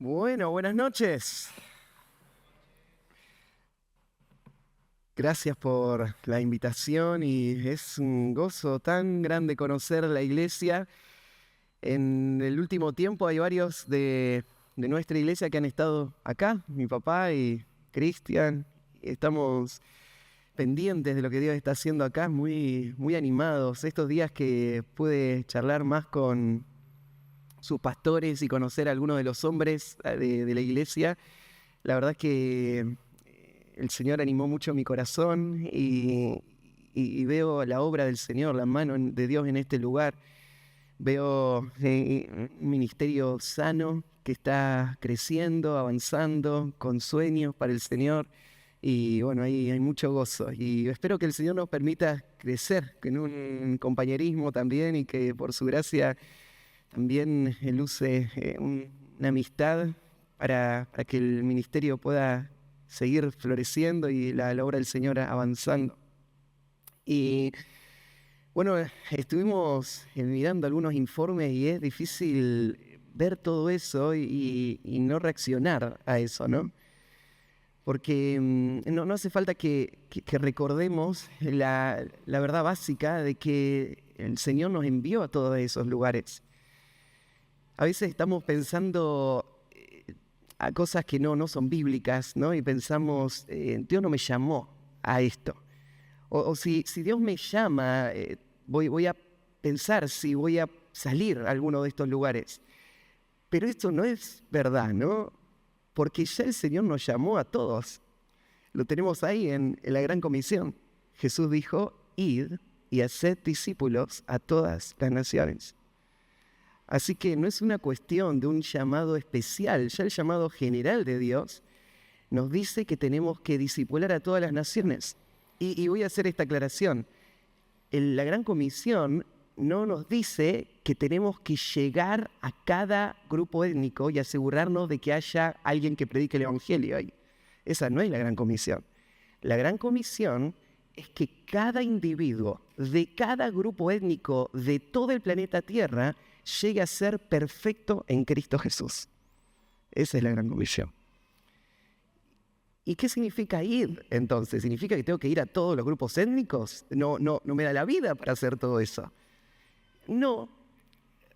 Bueno, buenas noches. Gracias por la invitación y es un gozo tan grande conocer la iglesia. En el último tiempo hay varios de nuestra iglesia que han estado acá, mi papá y Cristian. Estamos pendientes de lo que Dios está haciendo acá, muy animados. Estos días que pude charlar más con sus pastores y conocer a algunos de los hombres de la iglesia, la verdad es que el Señor animó mucho mi corazón y veo la obra del Señor, la mano de Dios en este lugar. Veo un ministerio sano que está creciendo, avanzando, con sueños para el Señor. Y bueno, ahí hay mucho gozo. Y espero que el Señor nos permita crecer en un compañerismo también y que por su gracia también Él use una amistad para que el ministerio pueda seguir floreciendo y la obra del Señor avanzando. Y bueno, estuvimos mirando algunos informes y es difícil ver todo eso y no reaccionar a eso, ¿no? Porque no hace falta que recordemos la verdad básica de que el Señor nos envió a todos esos lugares. A veces estamos pensando a cosas que no son bíblicas, ¿no? Y pensamos, Dios no me llamó a esto. O si Dios me llama, voy a pensar si voy a salir a alguno de estos lugares. Pero esto no es verdad, ¿no? Porque ya el Señor nos llamó a todos. Lo tenemos ahí en la Gran Comisión. Jesús dijo, id y haced discípulos a todas las naciones. Así que no es una cuestión de un llamado especial, ya el llamado general de Dios nos dice que tenemos que discipular a todas las naciones. Y voy a hacer esta aclaración. La Gran Comisión no nos dice que tenemos que llegar a cada grupo étnico y asegurarnos de que haya alguien que predique el Evangelio ahí. Esa no es la Gran Comisión. La Gran Comisión es que cada individuo de cada grupo étnico de todo el planeta Tierra llegue a ser perfecto en Cristo Jesús. Esa es la Gran Comisión. ¿Y qué significa ir entonces? ¿Significa que tengo que ir a todos los grupos étnicos? No me da la vida para hacer todo eso. No,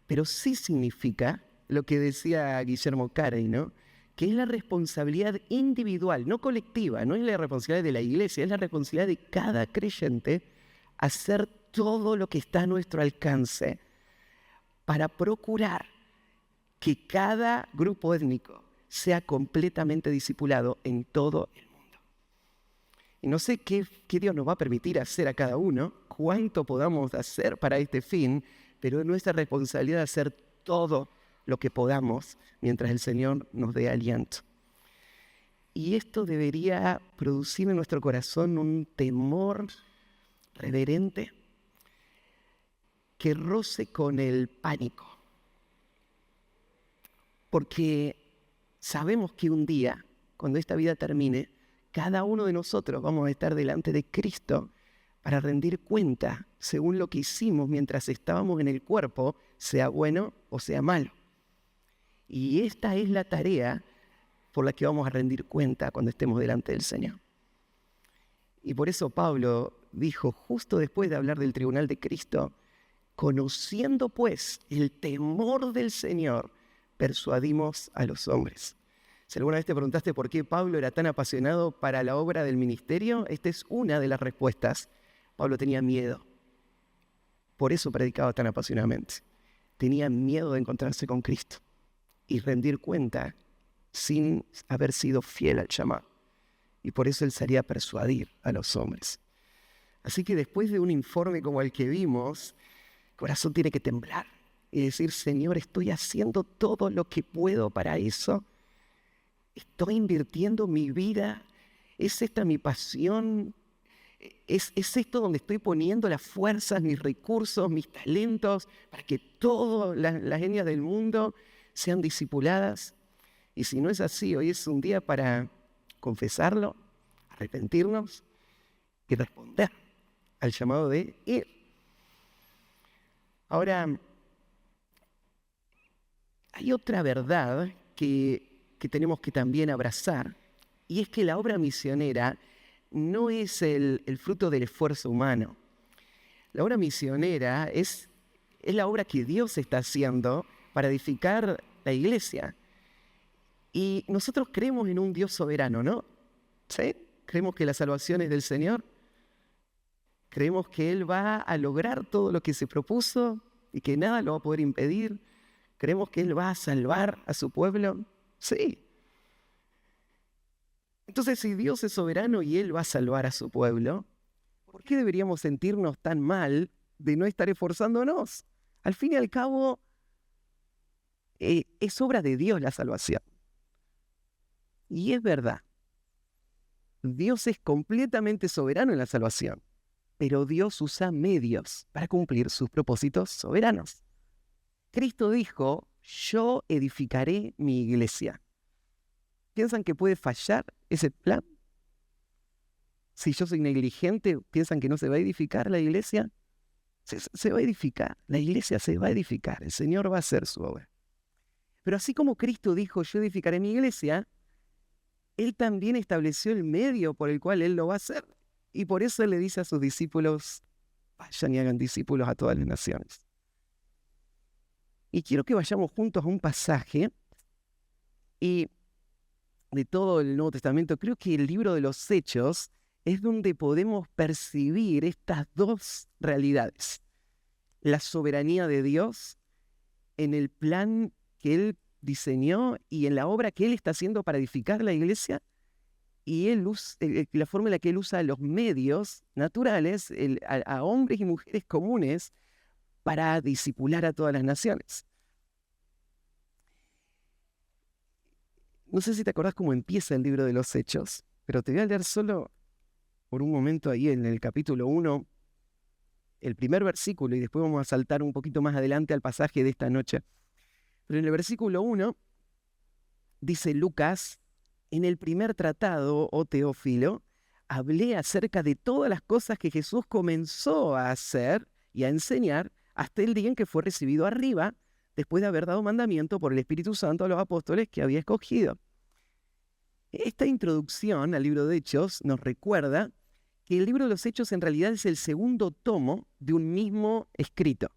pero sí significa lo que decía Guillermo Carey, ¿no? Que es la responsabilidad individual, no colectiva, no es la responsabilidad de la iglesia, es la responsabilidad de cada creyente hacer todo lo que está a nuestro alcance para procurar que cada grupo étnico sea completamente discipulado en todo el mundo. Y no sé qué Dios nos va a permitir hacer a cada uno, cuánto podamos hacer para este fin, pero es nuestra responsabilidad hacer todo lo que podamos mientras el Señor nos dé aliento. Y esto debería producir en nuestro corazón un temor reverente que roce con el pánico. Porque sabemos que un día, cuando esta vida termine, cada uno de nosotros vamos a estar delante de Cristo para rendir cuenta según lo que hicimos mientras estábamos en el cuerpo, sea bueno o sea malo. Y esta es la tarea por la que vamos a rendir cuenta cuando estemos delante del Señor. Y por eso Pablo dijo, justo después de hablar del tribunal de Cristo, conociendo pues el temor del Señor, persuadimos a los hombres. Si alguna vez te preguntaste por qué Pablo era tan apasionado para la obra del ministerio, esta es una de las respuestas. Pablo tenía miedo. Por eso predicaba tan apasionadamente. Tenía miedo de encontrarse con Cristo y rendir cuenta sin haber sido fiel al llamado. Y por eso él salía a persuadir a los hombres. Así que después de un informe como el que vimos, el corazón tiene que temblar y decir, Señor, estoy haciendo todo lo que puedo para eso. Estoy invirtiendo mi vida. ¿Es esta mi pasión? ¿Es esto donde estoy poniendo las fuerzas, mis recursos, mis talentos para que todas las genias del mundo sean discipuladas? Y si no es así, hoy es un día para confesarlo, arrepentirnos y responder al llamado de ir. Ahora, hay otra verdad que que tenemos que también abrazar, y es que la obra misionera no es el fruto del esfuerzo humano. La obra misionera es la obra que Dios está haciendo para edificar la iglesia. Y nosotros creemos en un Dios soberano, ¿no? ¿Sí? Creemos que la salvación es del Señor. Creemos que Él va a lograr todo lo que se propuso y que nada lo va a poder impedir. Creemos que Él va a salvar a su pueblo. Sí. Entonces, si Dios es soberano y Él va a salvar a su pueblo, ¿por qué deberíamos sentirnos tan mal de no estar esforzándonos? Al fin y al cabo, es obra de Dios la salvación. Y es verdad, Dios es completamente soberano en la salvación, pero Dios usa medios para cumplir sus propósitos soberanos. Cristo dijo, yo edificaré mi iglesia. ¿Piensan que puede fallar ese plan? Si yo soy negligente, ¿piensan que no se va a edificar la iglesia? Se va a edificar, la iglesia se va a edificar, el Señor va a hacer su obra. Pero así como Cristo dijo, yo edificaré mi iglesia, Él también estableció el medio por el cual Él lo va a hacer. Y por eso Él le dice a sus discípulos, vayan y hagan discípulos a todas las naciones. Y quiero que vayamos juntos a un pasaje y de todo el Nuevo Testamento, creo que el libro de los Hechos es donde podemos percibir estas dos realidades. La soberanía de Dios en el plan que Él diseñó y en la obra que Él está haciendo para edificar la iglesia, y la forma en la que Él usa los medios naturales a hombres y mujeres comunes para discipular a todas las naciones. No sé si te acordás cómo empieza el libro de los Hechos, pero te voy a leer solo por un momento ahí en el capítulo 1, el primer versículo, y después vamos a saltar un poquito más adelante al pasaje de esta noche. Pero en el versículo 1 dice Lucas, en el primer tratado, oh Teófilo, hablé acerca de todas las cosas que Jesús comenzó a hacer y a enseñar hasta el día en que fue recibido arriba, después de haber dado mandamiento por el Espíritu Santo a los apóstoles que había escogido. Esta introducción al libro de Hechos nos recuerda que el libro de los Hechos en realidad es el segundo tomo de un mismo escrito.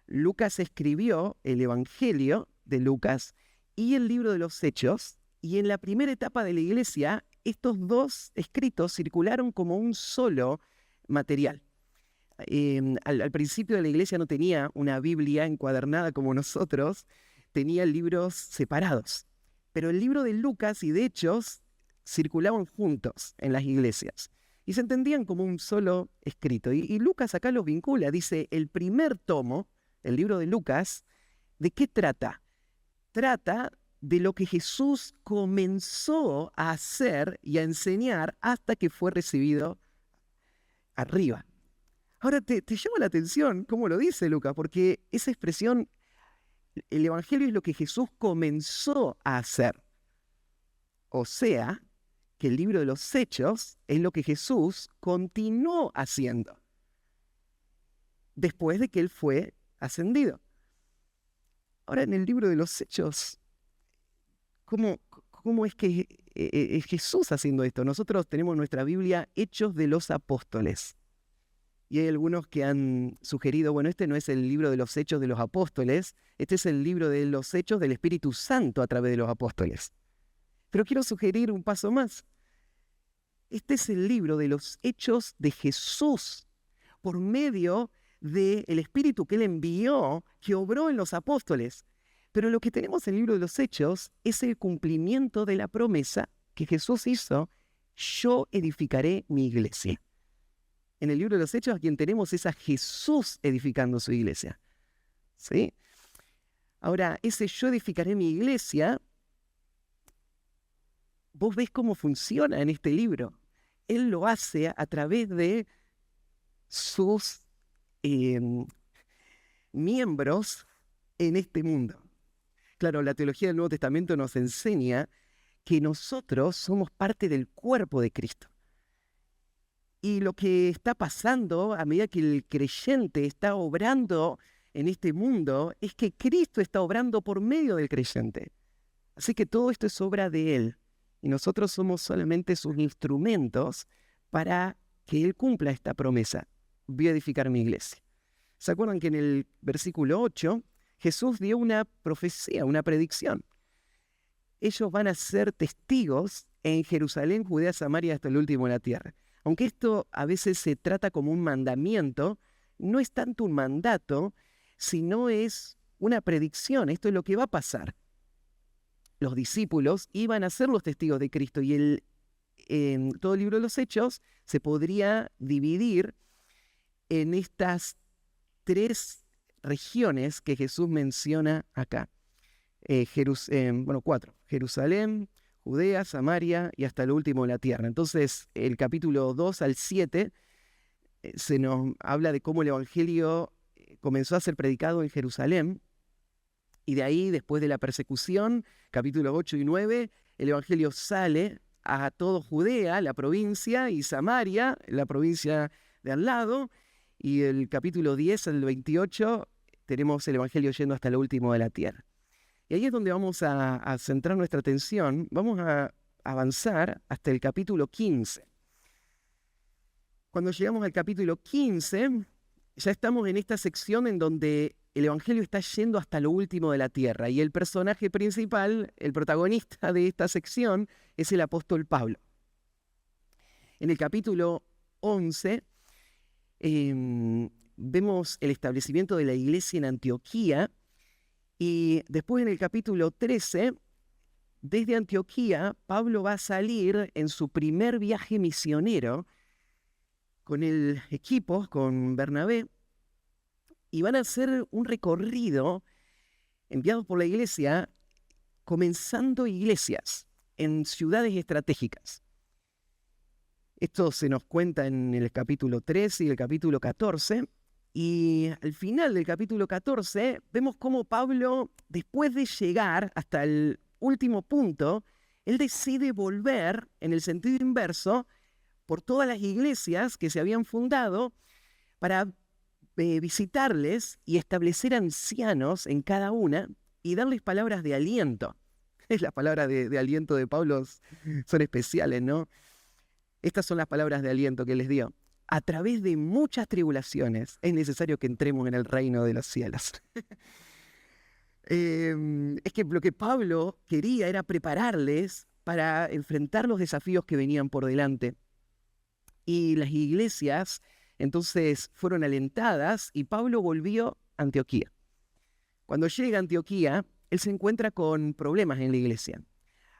Lucas escribió el Evangelio de Lucas y el libro de los Hechos, y en la primera etapa de la iglesia, estos dos escritos circularon como un solo material. Al principio de la iglesia no tenía una Biblia encuadernada como nosotros, tenía libros separados. Pero el libro de Lucas y de Hechos circulaban juntos en las iglesias y se entendían como un solo escrito. Y Lucas acá los vincula, dice, el primer tomo, el libro de Lucas, ¿de qué trata? Trata de lo que Jesús comenzó a hacer y a enseñar hasta que fue recibido arriba. Ahora, te llama la atención cómo lo dice Lucas, porque esa expresión, el Evangelio es lo que Jesús comenzó a hacer. O sea, que el libro de los Hechos es lo que Jesús continuó haciendo después de que Él fue ascendido. Ahora, en el libro de los Hechos, ¿cómo es que es Jesús haciendo esto? Nosotros tenemos nuestra Biblia Hechos de los Apóstoles. Y hay algunos que han sugerido, bueno, este no es el libro de los Hechos de los Apóstoles, este es el libro de los Hechos del Espíritu Santo a través de los apóstoles. Pero quiero sugerir un paso más. Este es el libro de los Hechos de Jesús, por medio del Espíritu que Él envió, que obró en los apóstoles. Pero lo que tenemos en el libro de los Hechos es el cumplimiento de la promesa que Jesús hizo, yo edificaré mi iglesia. En el libro de los Hechos a quien tenemos es a Jesús edificando su iglesia. ¿Sí? Ahora, ese yo edificaré mi iglesia, vos ves cómo funciona en este libro. Él lo hace a través de sus miembros en este mundo. Claro, la teología del Nuevo Testamento nos enseña que nosotros somos parte del cuerpo de Cristo. Y lo que está pasando a medida que el creyente está obrando en este mundo es que Cristo está obrando por medio del creyente. Así que todo esto es obra de Él y nosotros somos solamente sus instrumentos para que Él cumpla esta promesa. Voy a edificar mi iglesia. ¿Se acuerdan que en el versículo 8 Jesús dio una profecía, una predicción? Ellos van a ser testigos en Jerusalén, Judea, Samaria, hasta el último de la tierra. Aunque esto a veces se trata como un mandamiento, no es tanto un mandato, sino es una predicción. Esto es lo que va a pasar. Los discípulos iban a ser los testigos de Cristo y todo el libro de los Hechos se podría dividir en estas tres regiones que Jesús menciona acá. Cuatro. Jerusalén, Judea, Samaria y hasta lo último de la tierra. Entonces, el capítulo 2 al 7 se nos habla de cómo el Evangelio comenzó a ser predicado en Jerusalén. Y de ahí, después de la persecución, capítulos 8 y 9, el Evangelio sale a todo Judea, la provincia, y Samaria, la provincia de al lado. Y el capítulo 10 al 28 tenemos el Evangelio yendo hasta lo último de la tierra. Y ahí es donde vamos a centrar nuestra atención. Vamos a avanzar hasta el capítulo 15. Cuando llegamos al capítulo 15, ya estamos en esta sección en donde el Evangelio está yendo hasta lo último de la tierra. Y el personaje principal, el protagonista de esta sección, es el apóstol Pablo. En el capítulo 11 vemos el establecimiento de la iglesia en Antioquía. Y después en el capítulo 13, desde Antioquía, Pablo va a salir en su primer viaje misionero con el equipo, con Bernabé, y van a hacer un recorrido enviado por la iglesia, comenzando iglesias en ciudades estratégicas. Esto se nos cuenta en el capítulo 13 y el capítulo 14, y al final del capítulo 14 vemos cómo Pablo, después de llegar hasta el último punto, él decide volver en el sentido inverso por todas las iglesias que se habían fundado para visitarles y establecer ancianos en cada una y darles palabras de aliento. Las palabras de aliento de Pablo son especiales, ¿no? Estas son las palabras de aliento que les dio. A través de muchas tribulaciones es necesario que entremos en el reino de los cielos. Es que lo que Pablo quería era prepararles para enfrentar los desafíos que venían por delante. Y las iglesias entonces fueron alentadas y Pablo volvió a Antioquía. Cuando llega a Antioquía, él se encuentra con problemas en la iglesia.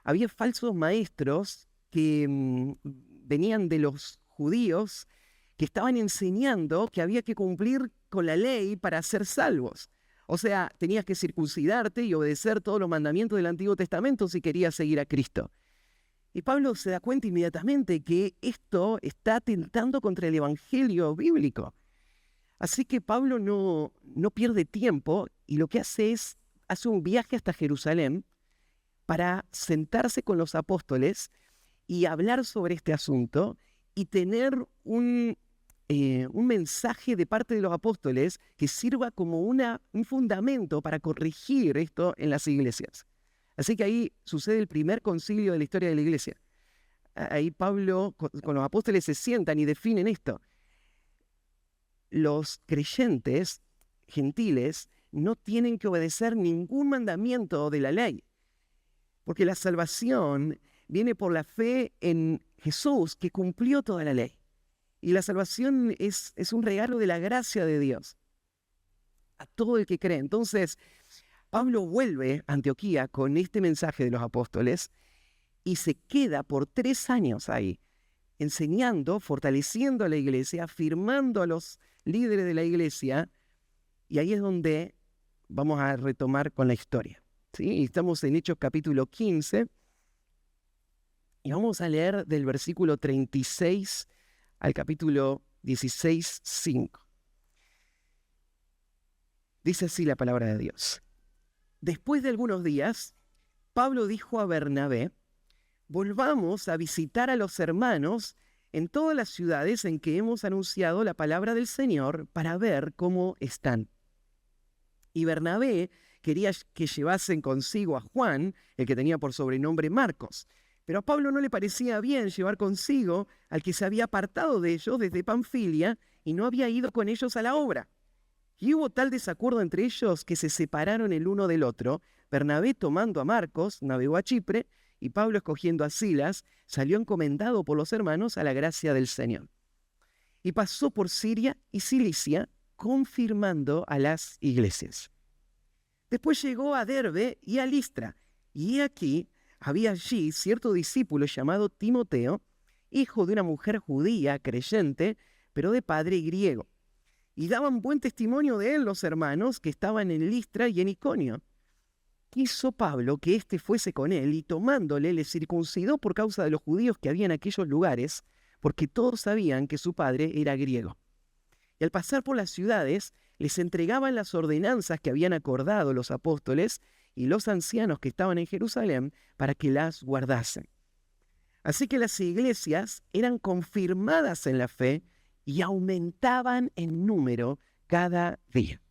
Había falsos maestros que venían de los judíos que estaban enseñando que había que cumplir con la ley para ser salvos. O sea, tenías que circuncidarte y obedecer todos los mandamientos del Antiguo Testamento si querías seguir a Cristo. Y Pablo se da cuenta inmediatamente que esto está atentando contra el evangelio bíblico. Así que Pablo no pierde tiempo y lo que hace un viaje hasta Jerusalén para sentarse con los apóstoles y hablar sobre este asunto y tener un mensaje de parte de los apóstoles que sirva como un fundamento para corregir esto en las iglesias. Así que ahí sucede el primer concilio de la historia de la iglesia. Ahí Pablo con los apóstoles se sientan y definen esto. Los creyentes gentiles no tienen que obedecer ningún mandamiento de la ley, porque la salvación viene por la fe en Jesús, que cumplió toda la ley. Y la salvación es un regalo de la gracia de Dios a todo el que cree. Entonces, Pablo vuelve a Antioquía con este mensaje de los apóstoles y se queda por 3 años ahí, enseñando, fortaleciendo a la iglesia, afirmando a los líderes de la iglesia, y ahí es donde vamos a retomar con la historia. ¿Sí? Estamos en Hechos capítulo 15, y vamos a leer del versículo 36 al capítulo 16, 5. Dice así la palabra de Dios. Después de algunos días, Pablo dijo a Bernabé: volvamos a visitar a los hermanos en todas las ciudades en que hemos anunciado la palabra del Señor para ver cómo están. Y Bernabé quería que llevasen consigo a Juan, el que tenía por sobrenombre Marcos. Pero a Pablo no le parecía bien llevar consigo al que se había apartado de ellos desde Panfilia y no había ido con ellos a la obra. Y hubo tal desacuerdo entre ellos que se separaron el uno del otro. Bernabé, tomando a Marcos, navegó a Chipre, y Pablo, escogiendo a Silas, salió encomendado por los hermanos a la gracia del Señor. Y pasó por Siria y Cilicia, confirmando a las iglesias. Después llegó a Derbe y a Listra, y aquí había allí cierto discípulo llamado Timoteo, hijo de una mujer judía creyente, pero de padre griego. Y daban buen testimonio de él los hermanos que estaban en Listra y en Iconio. Quiso Pablo que éste fuese con él, y tomándole le circuncidó por causa de los judíos que había en aquellos lugares, porque todos sabían que su padre era griego. Y al pasar por las ciudades, les entregaban las ordenanzas que habían acordado los apóstoles y los ancianos que estaban en Jerusalén para que las guardasen. Así que las iglesias eran confirmadas en la fe y aumentaban en número cada día.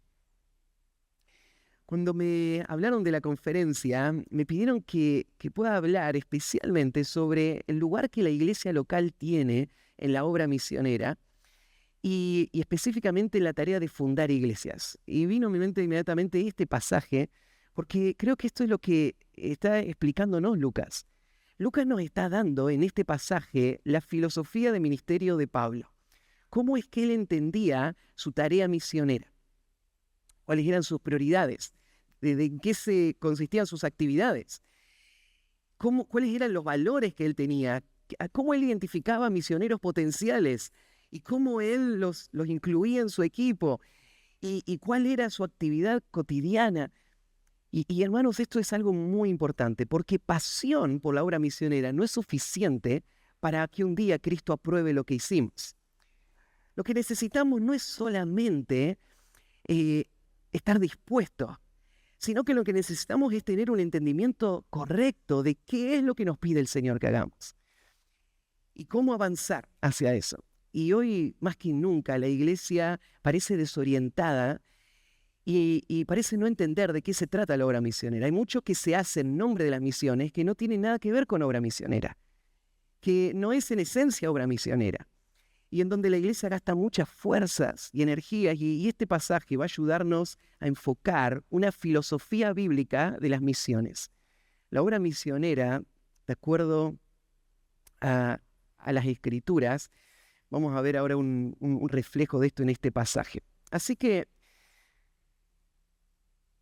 Cuando me hablaron de la conferencia, me pidieron que pueda hablar especialmente sobre el lugar que la iglesia local tiene en la obra misionera y específicamente en la tarea de fundar iglesias. Y vino a mi mente inmediatamente este pasaje, porque creo que esto es lo que está explicándonos Lucas. Lucas nos está dando en este pasaje la filosofía de ministerio de Pablo. ¿Cómo es que él entendía su tarea misionera? ¿Cuáles eran sus prioridades? ¿En qué se consistían sus actividades? ¿Cuáles eran los valores que él tenía? ¿Cómo él identificaba misioneros potenciales? ¿Y cómo él los incluía en su equipo? ¿Y cuál era su actividad cotidiana? Y hermanos, esto es algo muy importante, porque pasión por la obra misionera no es suficiente para que un día Cristo apruebe lo que hicimos. Lo que necesitamos no es solamente estar dispuestos, sino que lo que necesitamos es tener un entendimiento correcto de qué es lo que nos pide el Señor que hagamos y cómo avanzar hacia eso. Y hoy, más que nunca, la iglesia parece desorientada y parece no entender de qué se trata la obra misionera. Hay mucho que se hace en nombre de las misiones que no tiene nada que ver con obra misionera, que no es en esencia obra misionera, y en donde la iglesia gasta muchas fuerzas y energías, y este pasaje va a ayudarnos a enfocar una filosofía bíblica de las misiones. La obra misionera, de acuerdo a las Escrituras, vamos a ver ahora un reflejo de esto en este pasaje. Así que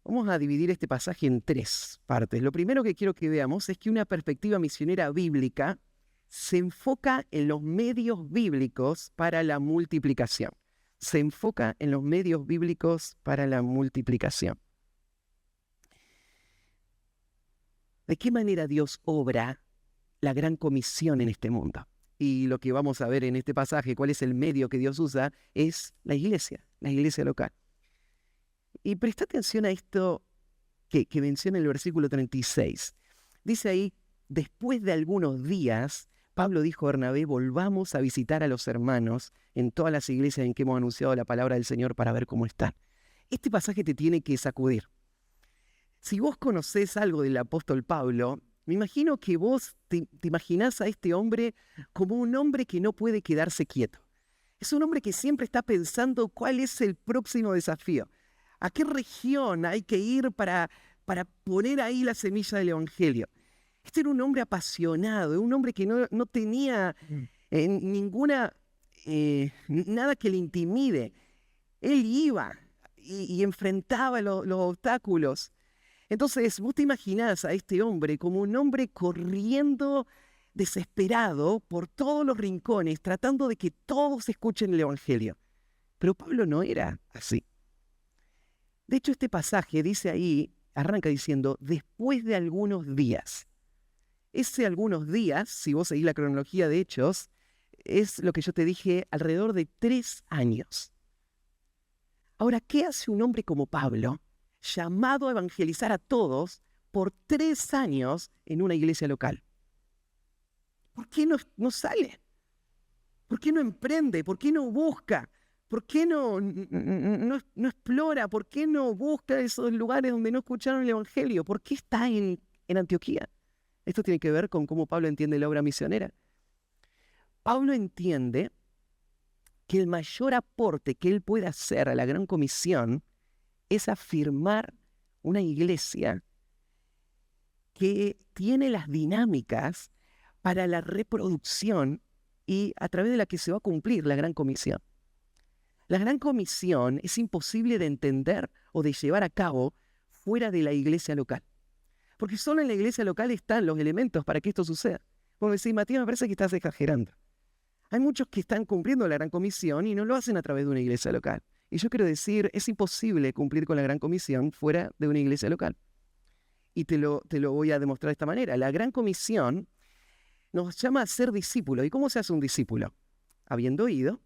vamos a dividir este pasaje en tres partes. Lo primero que quiero que veamos es que una perspectiva misionera bíblica se enfoca en los medios bíblicos para la multiplicación. Se enfoca en los medios bíblicos para la multiplicación. ¿De qué manera Dios obra la gran comisión en este mundo? Y lo que vamos a ver en este pasaje, cuál es el medio que Dios usa, es la iglesia local. Y presta atención a esto que menciona el versículo 36. Dice ahí, después de algunos días, Pablo dijo a Bernabé, volvamos a visitar a los hermanos en todas las iglesias en que hemos anunciado la palabra del Señor para ver cómo están. Este pasaje te tiene que sacudir. Si vos conocés algo del apóstol Pablo, me imagino que vos te imaginás a este hombre como un hombre que no puede quedarse quieto. Es un hombre que siempre está pensando cuál es el próximo desafío. ¿A qué región hay que ir para poner ahí la semilla del evangelio? Este era un hombre apasionado, un hombre que no tenía nada que le intimide. Él iba y enfrentaba los obstáculos. Entonces, vos te imaginás a este hombre como un hombre corriendo desesperado por todos los rincones, tratando de que todos escuchen el evangelio. Pero Pablo no era así. De hecho, este pasaje dice ahí, arranca diciendo, después de algunos días. Ese algunos días, si vos seguís la cronología de Hechos, es lo que yo te dije, alrededor de 3 años. Ahora, ¿qué hace un hombre como Pablo, llamado a evangelizar a todos por 3 años en una iglesia local? ¿Por qué no sale? ¿Por qué no emprende? ¿Por qué no busca? ¿Por qué no explora? ¿Por qué no busca esos lugares donde no escucharon el Evangelio? ¿Por qué está en Antioquía? Esto tiene que ver con cómo Pablo entiende la obra misionera. Pablo entiende que el mayor aporte que él puede hacer a la Gran Comisión es afirmar una iglesia que tiene las dinámicas para la reproducción y a través de la que se va a cumplir la Gran Comisión. La Gran Comisión es imposible de entender o de llevar a cabo fuera de la iglesia local. Porque solo en la iglesia local están los elementos para que esto suceda. Como decís, Matías, me parece que estás exagerando. Hay muchos que están cumpliendo la Gran Comisión y no lo hacen a través de una iglesia local. Y yo quiero decir, es imposible cumplir con la Gran Comisión fuera de una iglesia local. Y te lo voy a demostrar de esta manera. La Gran Comisión nos llama a ser discípulos. ¿Y cómo se hace un discípulo? Habiendo ido,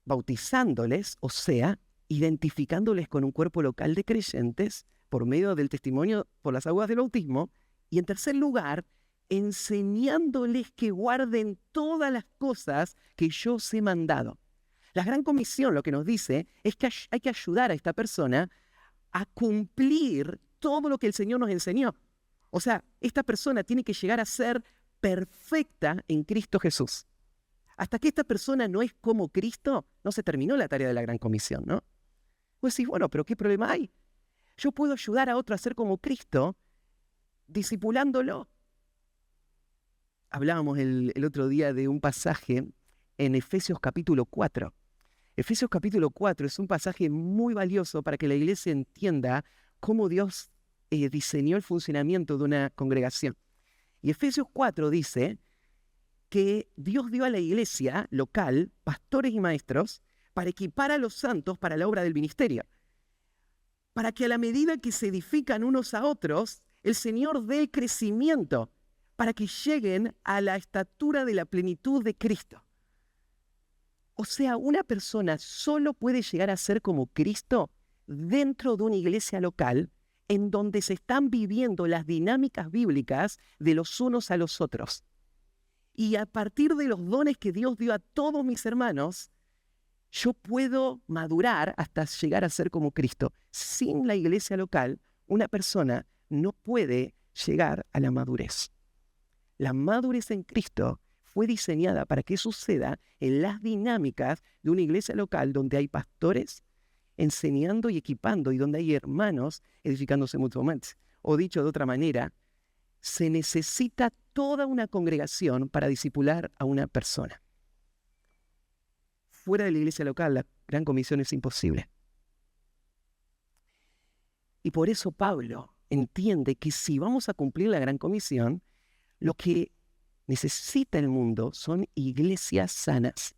bautizándoles, o sea, identificándoles con un cuerpo local de creyentes por medio del testimonio por las aguas del bautismo. Y en tercer lugar, enseñándoles que guarden todas las cosas que yo os he mandado. La Gran Comisión lo que nos dice es que hay que ayudar a esta persona a cumplir todo lo que el Señor nos enseñó. O sea, esta persona tiene que llegar a ser perfecta en Cristo Jesús. Hasta que esta persona no es como Cristo, no se terminó la tarea de la Gran Comisión, ¿no? Pues sí, bueno, pero ¿qué problema hay? Yo puedo ayudar a otro a ser como Cristo, discipulándolo. Hablábamos el otro día de un pasaje en Efesios capítulo 4. Efesios capítulo 4 es un pasaje muy valioso para que la iglesia entienda cómo Dios diseñó el funcionamiento de una congregación. Y Efesios 4 dice que Dios dio a la iglesia local pastores y maestros para equipar a los santos para la obra del ministerio. Para que a la medida que se edifican unos a otros, el Señor dé el crecimiento para que lleguen a la estatura de la plenitud de Cristo. O sea, una persona solo puede llegar a ser como Cristo dentro de una iglesia local en donde se están viviendo las dinámicas bíblicas de los unos a los otros. Y a partir de los dones que Dios dio a todos mis hermanos, yo puedo madurar hasta llegar a ser como Cristo. Sin la iglesia local, una persona no puede llegar a la madurez. La madurez en Cristo fue diseñada para que suceda en las dinámicas de una iglesia local donde hay pastores enseñando y equipando y donde hay hermanos edificándose mutuamente. O dicho de otra manera, se necesita toda una congregación para discipular a una persona. Fuera de la iglesia local, la Gran Comisión es imposible. Y por eso Pablo entiende que si vamos a cumplir la Gran Comisión, lo que necesita el mundo son iglesias sanas.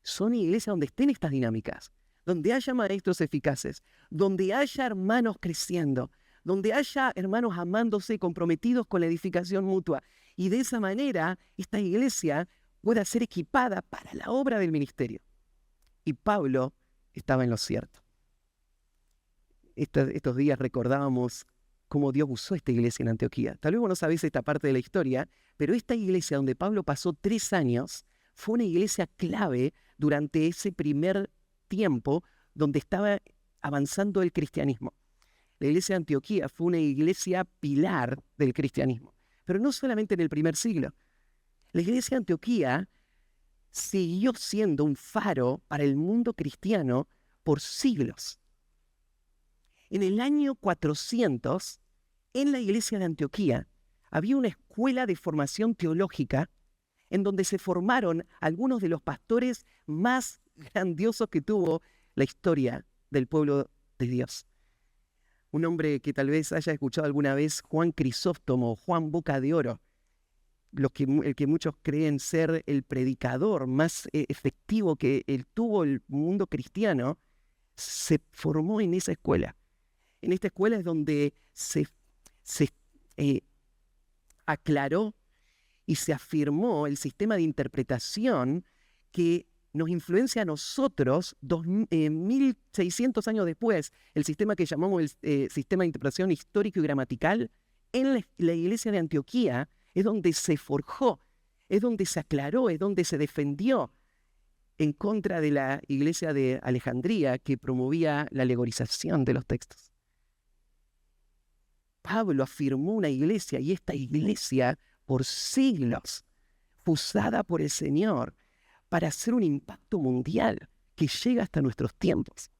Son iglesias donde estén estas dinámicas, donde haya maestros eficaces, donde haya hermanos creciendo, donde haya hermanos amándose y comprometidos con la edificación mutua. Y de esa manera, esta iglesia pueda ser equipada para la obra del ministerio. Y Pablo estaba en lo cierto. Estos días recordábamos cómo Dios usó esta iglesia en Antioquía. Tal vez vos no sabés esta parte de la historia, pero esta iglesia donde Pablo pasó 3 años fue una iglesia clave durante ese primer tiempo donde estaba avanzando el cristianismo. La iglesia de Antioquía fue una iglesia pilar del cristianismo, pero no solamente en el primer siglo. La iglesia de Antioquía siguió siendo un faro para el mundo cristiano por siglos. En el año 400, en la iglesia de Antioquía, había una escuela de formación teológica en donde se formaron algunos de los pastores más grandiosos que tuvo la historia del pueblo de Dios. Un hombre que tal vez haya escuchado alguna vez, Juan Crisóstomo, Juan Boca de Oro, el que muchos creen ser el predicador más efectivo que tuvo el mundo cristiano, se formó en esa escuela. En esta escuela es donde se aclaró y se afirmó el sistema de interpretación que nos influencia a nosotros 1600 años después, el sistema que llamamos el sistema de interpretación histórico y gramatical. En la iglesia de Antioquía es donde se forjó, es donde se aclaró, es donde se defendió en contra de la iglesia de Alejandría, que promovía la alegorización de los textos. Pablo afirmó una iglesia, y esta iglesia por siglos fue usada por el Señor para hacer un impacto mundial que llega hasta nuestros tiempos.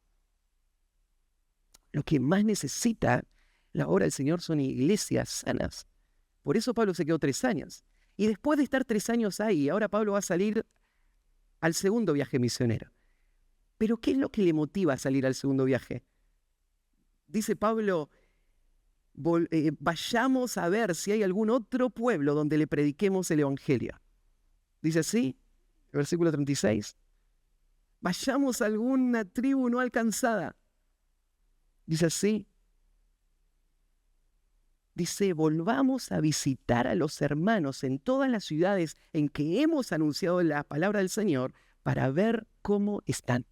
Lo que más necesita la obra del Señor son iglesias sanas. Por eso Pablo se quedó 3 años. Y después de estar 3 años ahí, ahora Pablo va a salir al segundo viaje misionero. Pero ¿qué es lo que le motiva a salir al segundo viaje? Dice Pablo, vayamos a ver si hay algún otro pueblo donde le prediquemos el evangelio. Dice así, el versículo 36. Vayamos a alguna tribu no alcanzada. Dice así. Dice, volvamos a visitar a los hermanos en todas las ciudades en que hemos anunciado la palabra del Señor para ver cómo están.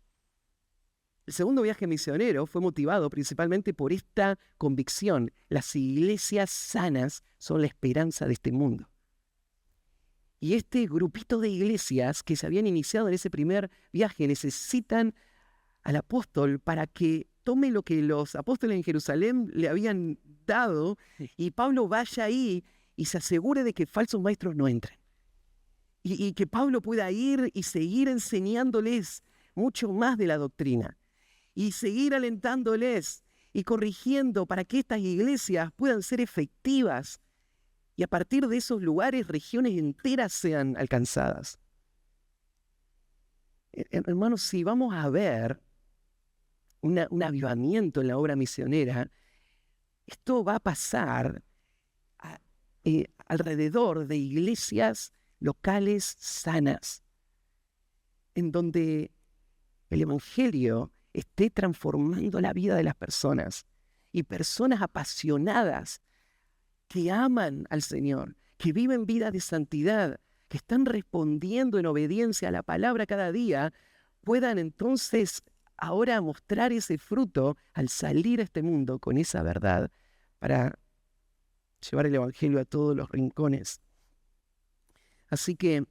El segundo viaje misionero fue motivado principalmente por esta convicción. Las iglesias sanas son la esperanza de este mundo. Y este grupito de iglesias que se habían iniciado en ese primer viaje necesitan al apóstol para que tome lo que los apóstoles en Jerusalén le habían dado y Pablo vaya ahí y se asegure de que falsos maestros no entren. Y que Pablo pueda ir y seguir enseñándoles mucho más de la doctrina y seguir alentándoles y corrigiendo para que estas iglesias puedan ser efectivas y a partir de esos lugares regiones enteras sean alcanzadas. Hermanos, si vamos a ver un avivamiento en la obra misionera, esto va a pasar alrededor de iglesias locales sanas, en donde el evangelio esté transformando la vida de las personas y personas apasionadas que aman al Señor, que viven vidas de santidad, que están respondiendo en obediencia a la palabra cada día, puedan entonces ahora mostrar ese fruto al salir a este mundo con esa verdad para llevar el evangelio a todos los rincones. Así que el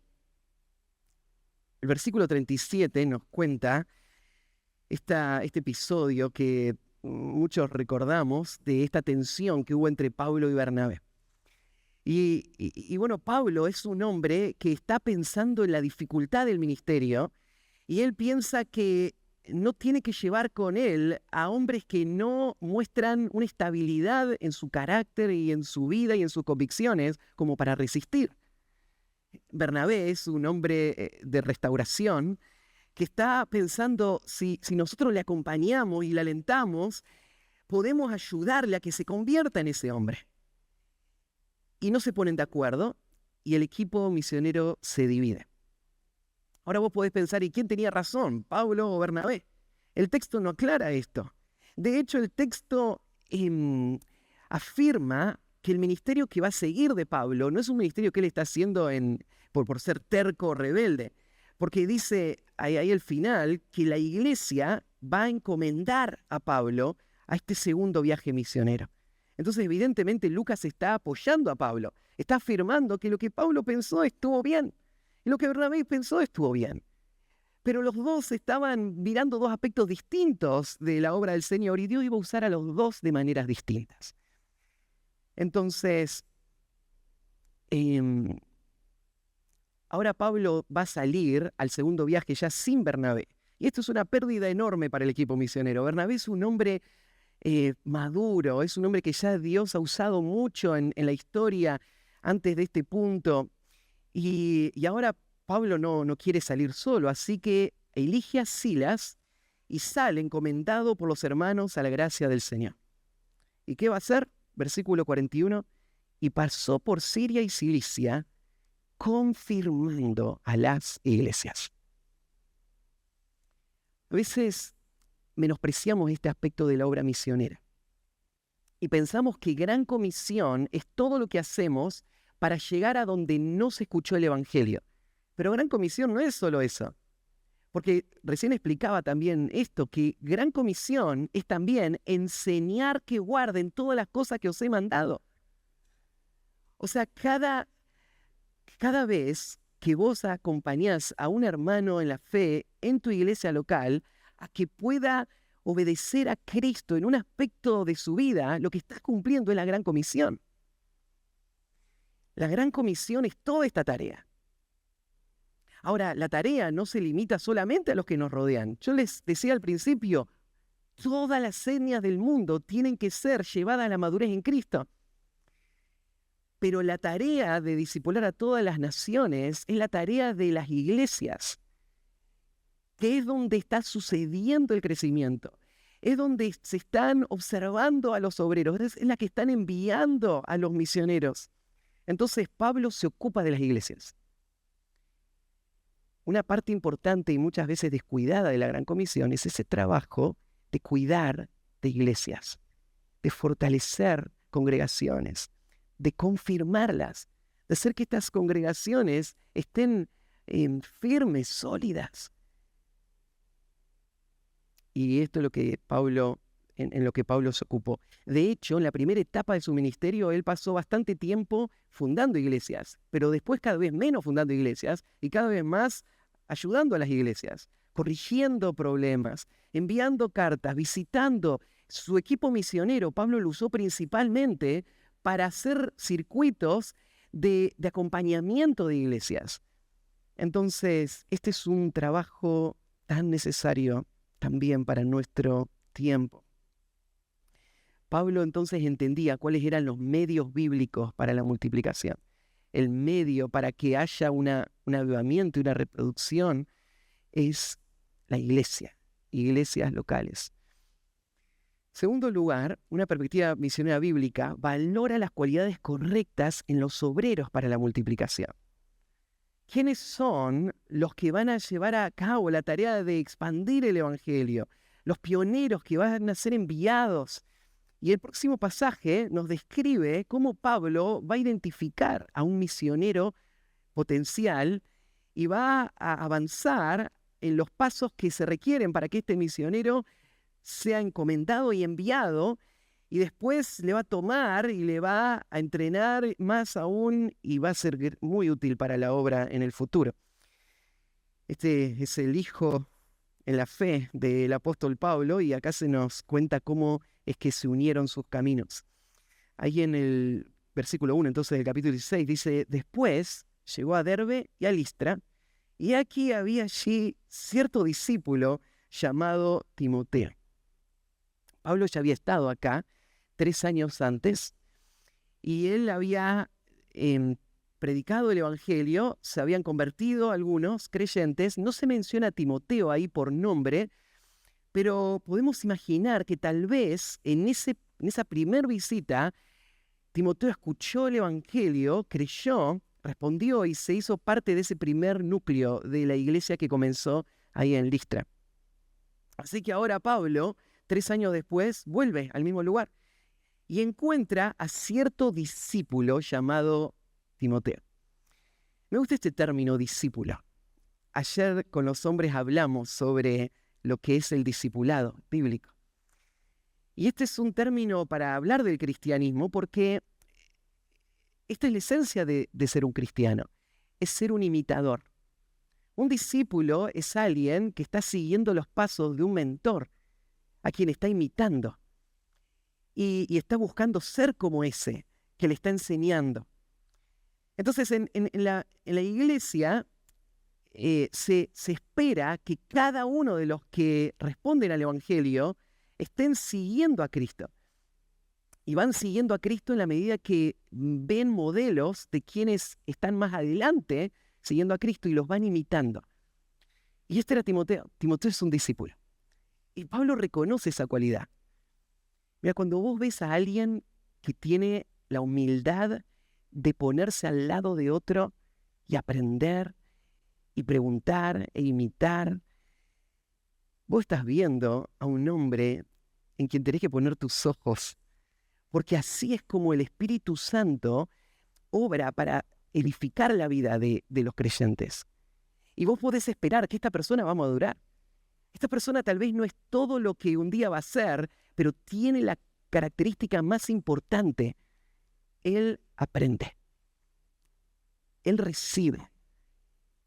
versículo 37 nos cuenta este episodio que muchos recordamos de esta tensión que hubo entre Pablo y Bernabé. Y bueno, Pablo es un hombre que está pensando en la dificultad del ministerio y él piensa que no tiene que llevar con él a hombres que no muestran una estabilidad en su carácter y en su vida y en sus convicciones como para resistir. Bernabé es un hombre de restauración que está pensando si nosotros le acompañamos y le alentamos, podemos ayudarle a que se convierta en ese hombre. Y no se ponen de acuerdo y el equipo misionero se divide. Ahora vos podés pensar, ¿y quién tenía razón, Pablo o Bernabé? El texto no aclara esto. De hecho, el texto afirma que el ministerio que va a seguir de Pablo no es un ministerio que él está haciendo por ser terco o rebelde, porque dice ahí al final que la iglesia va a encomendar a Pablo a este segundo viaje misionero. Entonces, evidentemente, Lucas está apoyando a Pablo, está afirmando que lo que Pablo pensó estuvo bien, y lo que Bernabé pensó estuvo bien. Pero los dos estaban mirando dos aspectos distintos de la obra del Señor, y Dios iba a usar a los dos de maneras distintas. Entonces, ahora Pablo va a salir al segundo viaje ya sin Bernabé. Y esto es una pérdida enorme para el equipo misionero. Bernabé es un hombre maduro, es un hombre que ya Dios ha usado mucho en la historia antes de este punto. Y ahora Pablo no quiere salir solo, así que elige a Silas y sale encomendado por los hermanos a la gracia del Señor. ¿Y qué va a hacer? Versículo 41. Y pasó por Siria y Cilicia, confirmando a las iglesias. A veces menospreciamos este aspecto de la obra misionera y pensamos que Gran Comisión es todo lo que hacemos para llegar a donde no se escuchó el evangelio. Pero Gran Comisión no es solo eso. Porque recién explicaba también esto, que Gran Comisión es también enseñar que guarden todas las cosas que os he mandado. O sea, cada vez que vos acompañás a un hermano en la fe en tu iglesia local a que pueda obedecer a Cristo en un aspecto de su vida, lo que estás cumpliendo es la Gran Comisión. La Gran Comisión es toda esta tarea. Ahora, la tarea no se limita solamente a los que nos rodean. Yo les decía al principio, todas las etnias del mundo tienen que ser llevadas a la madurez en Cristo. Pero la tarea de discipular a todas las naciones es la tarea de las iglesias, que es donde está sucediendo el crecimiento. Es donde se están observando a los obreros, es la que están enviando a los misioneros. Entonces Pablo se ocupa de las iglesias. Una parte importante y muchas veces descuidada de la Gran Comisión es ese trabajo de cuidar de iglesias, de fortalecer congregaciones, de confirmarlas, de hacer que estas congregaciones estén firmes, sólidas. Y esto es lo que Pablo, en lo que Pablo se ocupó. De hecho, en la primera etapa de su ministerio, él pasó bastante tiempo fundando iglesias, pero después cada vez menos fundando iglesias y cada vez más ayudando a las iglesias, corrigiendo problemas, enviando cartas, visitando. Su equipo misionero, Pablo lo usó principalmente para hacer circuitos de acompañamiento de iglesias. Entonces, este es un trabajo tan necesario también para nuestro tiempo. Pablo entonces entendía cuáles eran los medios bíblicos para la multiplicación. El medio para que haya un avivamiento y una reproducción es la iglesia, iglesias locales. Segundo lugar, una perspectiva misionera bíblica valora las cualidades correctas en los obreros para la multiplicación. ¿Quiénes son los que van a llevar a cabo la tarea de expandir el evangelio? Los pioneros que van a ser enviados. Y el próximo pasaje nos describe cómo Pablo va a identificar a un misionero potencial y va a avanzar en los pasos que se requieren para que este misionero sea encomendado y enviado, y después le va a tomar y le va a entrenar más aún y va a ser muy útil para la obra en el futuro. Este es el hijo en la fe del apóstol Pablo, y acá se nos cuenta cómo es que se unieron sus caminos. Ahí en el versículo 1 entonces del capítulo 16 dice: después llegó a Derbe y a Listra, y aquí había allí cierto discípulo llamado Timoteo. Pablo ya había estado acá 3 años antes, y él había predicado el evangelio, se habían convertido algunos creyentes. No se menciona a Timoteo ahí por nombre, pero podemos imaginar que tal vez en esa primer visita, Timoteo escuchó el evangelio, creyó, respondió y se hizo parte de ese primer núcleo de la iglesia que comenzó ahí en Listra. Así que ahora Pablo, 3 años después, vuelve al mismo lugar y encuentra a cierto discípulo llamado Timoteo. Me gusta este término, discípulo. Ayer con los hombres hablamos sobre lo que es el discipulado bíblico. Y este es un término para hablar del cristianismo, porque esta es la esencia de ser un cristiano, es ser un imitador. Un discípulo es alguien que está siguiendo los pasos de un mentor, a quien está imitando, y está buscando ser como ese que le está enseñando. Entonces en la iglesia se espera que cada uno de los que responden al evangelio estén siguiendo a Cristo. Y van siguiendo a Cristo en la medida que ven modelos de quienes están más adelante siguiendo a Cristo y los van imitando. Y este era Timoteo. Timoteo es un discípulo. Y Pablo reconoce esa cualidad. Mira, cuando vos ves a alguien que tiene la humildad de ponerse al lado de otro y aprender y preguntar e imitar, vos estás viendo a un hombre en quien tenés que poner tus ojos, porque así es como el Espíritu Santo obra para edificar la vida de los creyentes. Y vos podés esperar que esta persona va a madurar. Esta persona tal vez no es todo lo que un día va a ser, pero tiene la característica más importante: él aprende, él recibe,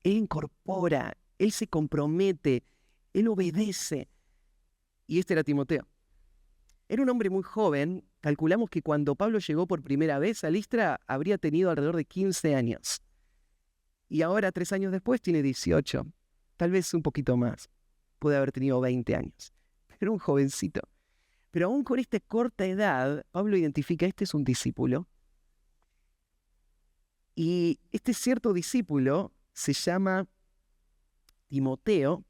Él incorpora, él se compromete, él obedece. Y este era Timoteo. Era un hombre muy joven. Calculamos que cuando Pablo llegó por primera vez a Listra habría tenido alrededor de 15 años. Y ahora, 3 años después, tiene 18. Tal vez un poquito más. Puede haber tenido 20 años. Pero un jovencito. Pero aún con esta corta edad, Pablo identifica, este es un discípulo. Y este cierto discípulo se llama Timoteo.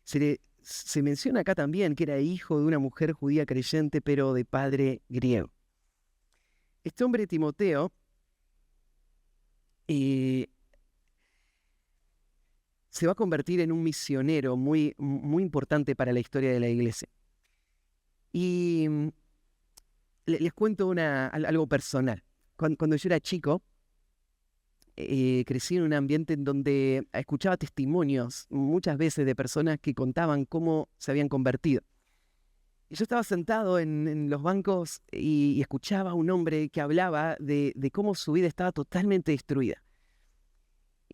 Se menciona acá también que era hijo de una mujer judía creyente, pero de padre griego. Este hombre Timoteo se va a convertir en un misionero muy, muy importante para la historia de la iglesia. Y les cuento algo personal. Cuando yo era chico, crecí en un ambiente en donde escuchaba testimonios muchas veces de personas que contaban cómo se habían convertido. Y yo estaba sentado en los bancos y escuchaba a un hombre que hablaba de cómo su vida estaba totalmente destruida.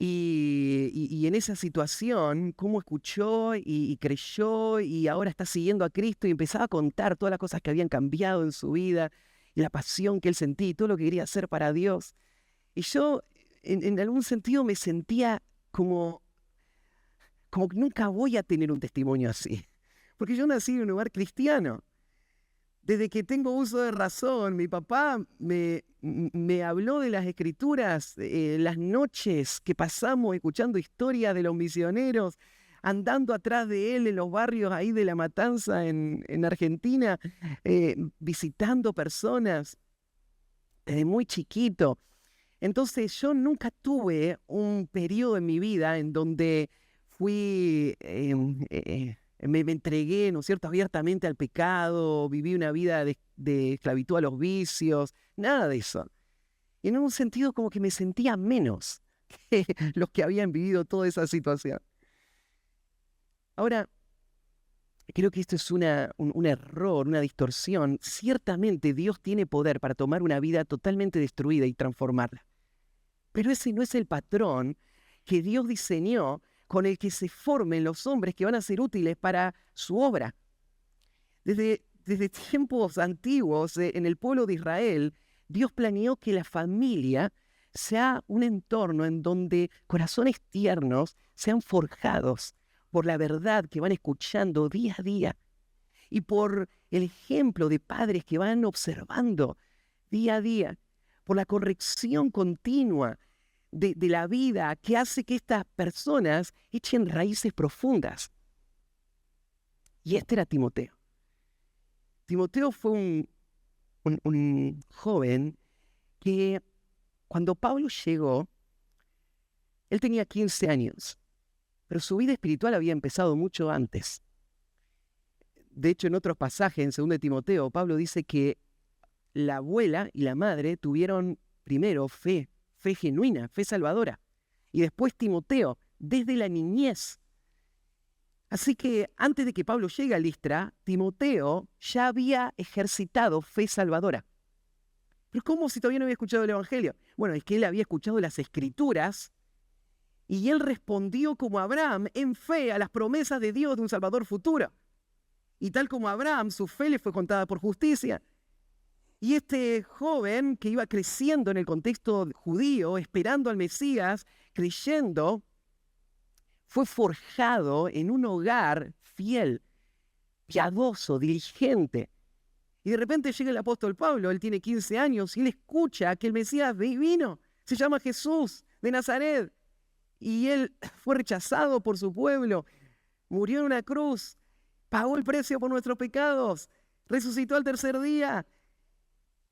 Y en esa situación, cómo escuchó y creyó y ahora está siguiendo a Cristo, y empezaba a contar todas las cosas que habían cambiado en su vida y la pasión que él sentía y todo lo que quería hacer para Dios. Y yo, en algún sentido, me sentía como que nunca voy a tener un testimonio así. Porque yo nací en un lugar cristiano. Desde que tengo uso de razón, mi papá me habló de las escrituras, las noches que pasamos escuchando historias de los misioneros, andando atrás de él en los barrios ahí de La Matanza en Argentina, visitando personas desde muy chiquito. Entonces yo nunca tuve un periodo en mi vida en donde fui... me entregué, ¿no es cierto?, abiertamente al pecado, viví una vida de esclavitud a los vicios, nada de eso. Y en un sentido como que me sentía menos que los que habían vivido toda esa situación. Ahora, creo que esto es un error, una distorsión. Ciertamente Dios tiene poder para tomar una vida totalmente destruida y transformarla. Pero ese no es el patrón que Dios diseñó con el que se formen los hombres que van a ser útiles para su obra. Desde tiempos antiguos, en el pueblo de Israel, Dios planeó que la familia sea un entorno en donde corazones tiernos sean forjados por la verdad que van escuchando día a día y por el ejemplo de padres que van observando día a día, por la corrección continua de la vida que hace que estas personas echen raíces profundas. Y este era Timoteo. Timoteo fue un joven que cuando Pablo llegó, él tenía 15 años, pero su vida espiritual había empezado mucho antes. De hecho, en otros pasajes, en 2 de Timoteo, Pablo dice que la abuela y la madre tuvieron primero fe genuina, fe salvadora. Y después Timoteo, desde la niñez. Así que antes de que Pablo llegue a Listra, Timoteo ya había ejercitado fe salvadora. Pero ¿cómo si todavía no había escuchado el Evangelio? Bueno, es que él había escuchado las Escrituras y él respondió como Abraham en fe a las promesas de Dios de un Salvador futuro. Y tal como Abraham, su fe le fue contada por justicia. Y este joven que iba creciendo en el contexto judío, esperando al Mesías, creyendo, fue forjado en un hogar fiel, piadoso, diligente. Y de repente llega el apóstol Pablo, él tiene 15 años, y él escucha que el Mesías vino, se llama Jesús de Nazaret. Y él fue rechazado por su pueblo, murió en una cruz, pagó el precio por nuestros pecados, resucitó al tercer día.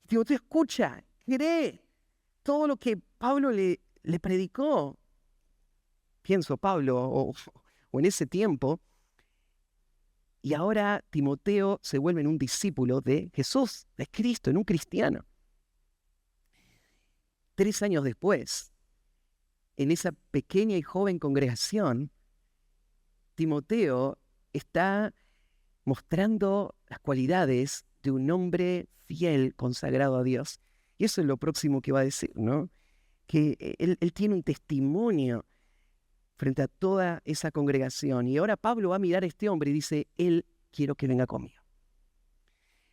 Timoteo escucha, cree todo lo que Pablo le predicó. Pienso Pablo, o en ese tiempo. Y ahora Timoteo se vuelve en un discípulo de Jesús, de Cristo, en un cristiano. 3 años después, en esa pequeña y joven congregación, Timoteo está mostrando las cualidades de un hombre fiel, consagrado a Dios. Y eso es lo próximo que va a decir, ¿no? Que él tiene un testimonio frente a toda esa congregación. Y ahora Pablo va a mirar a este hombre y dice, él quiero que venga conmigo.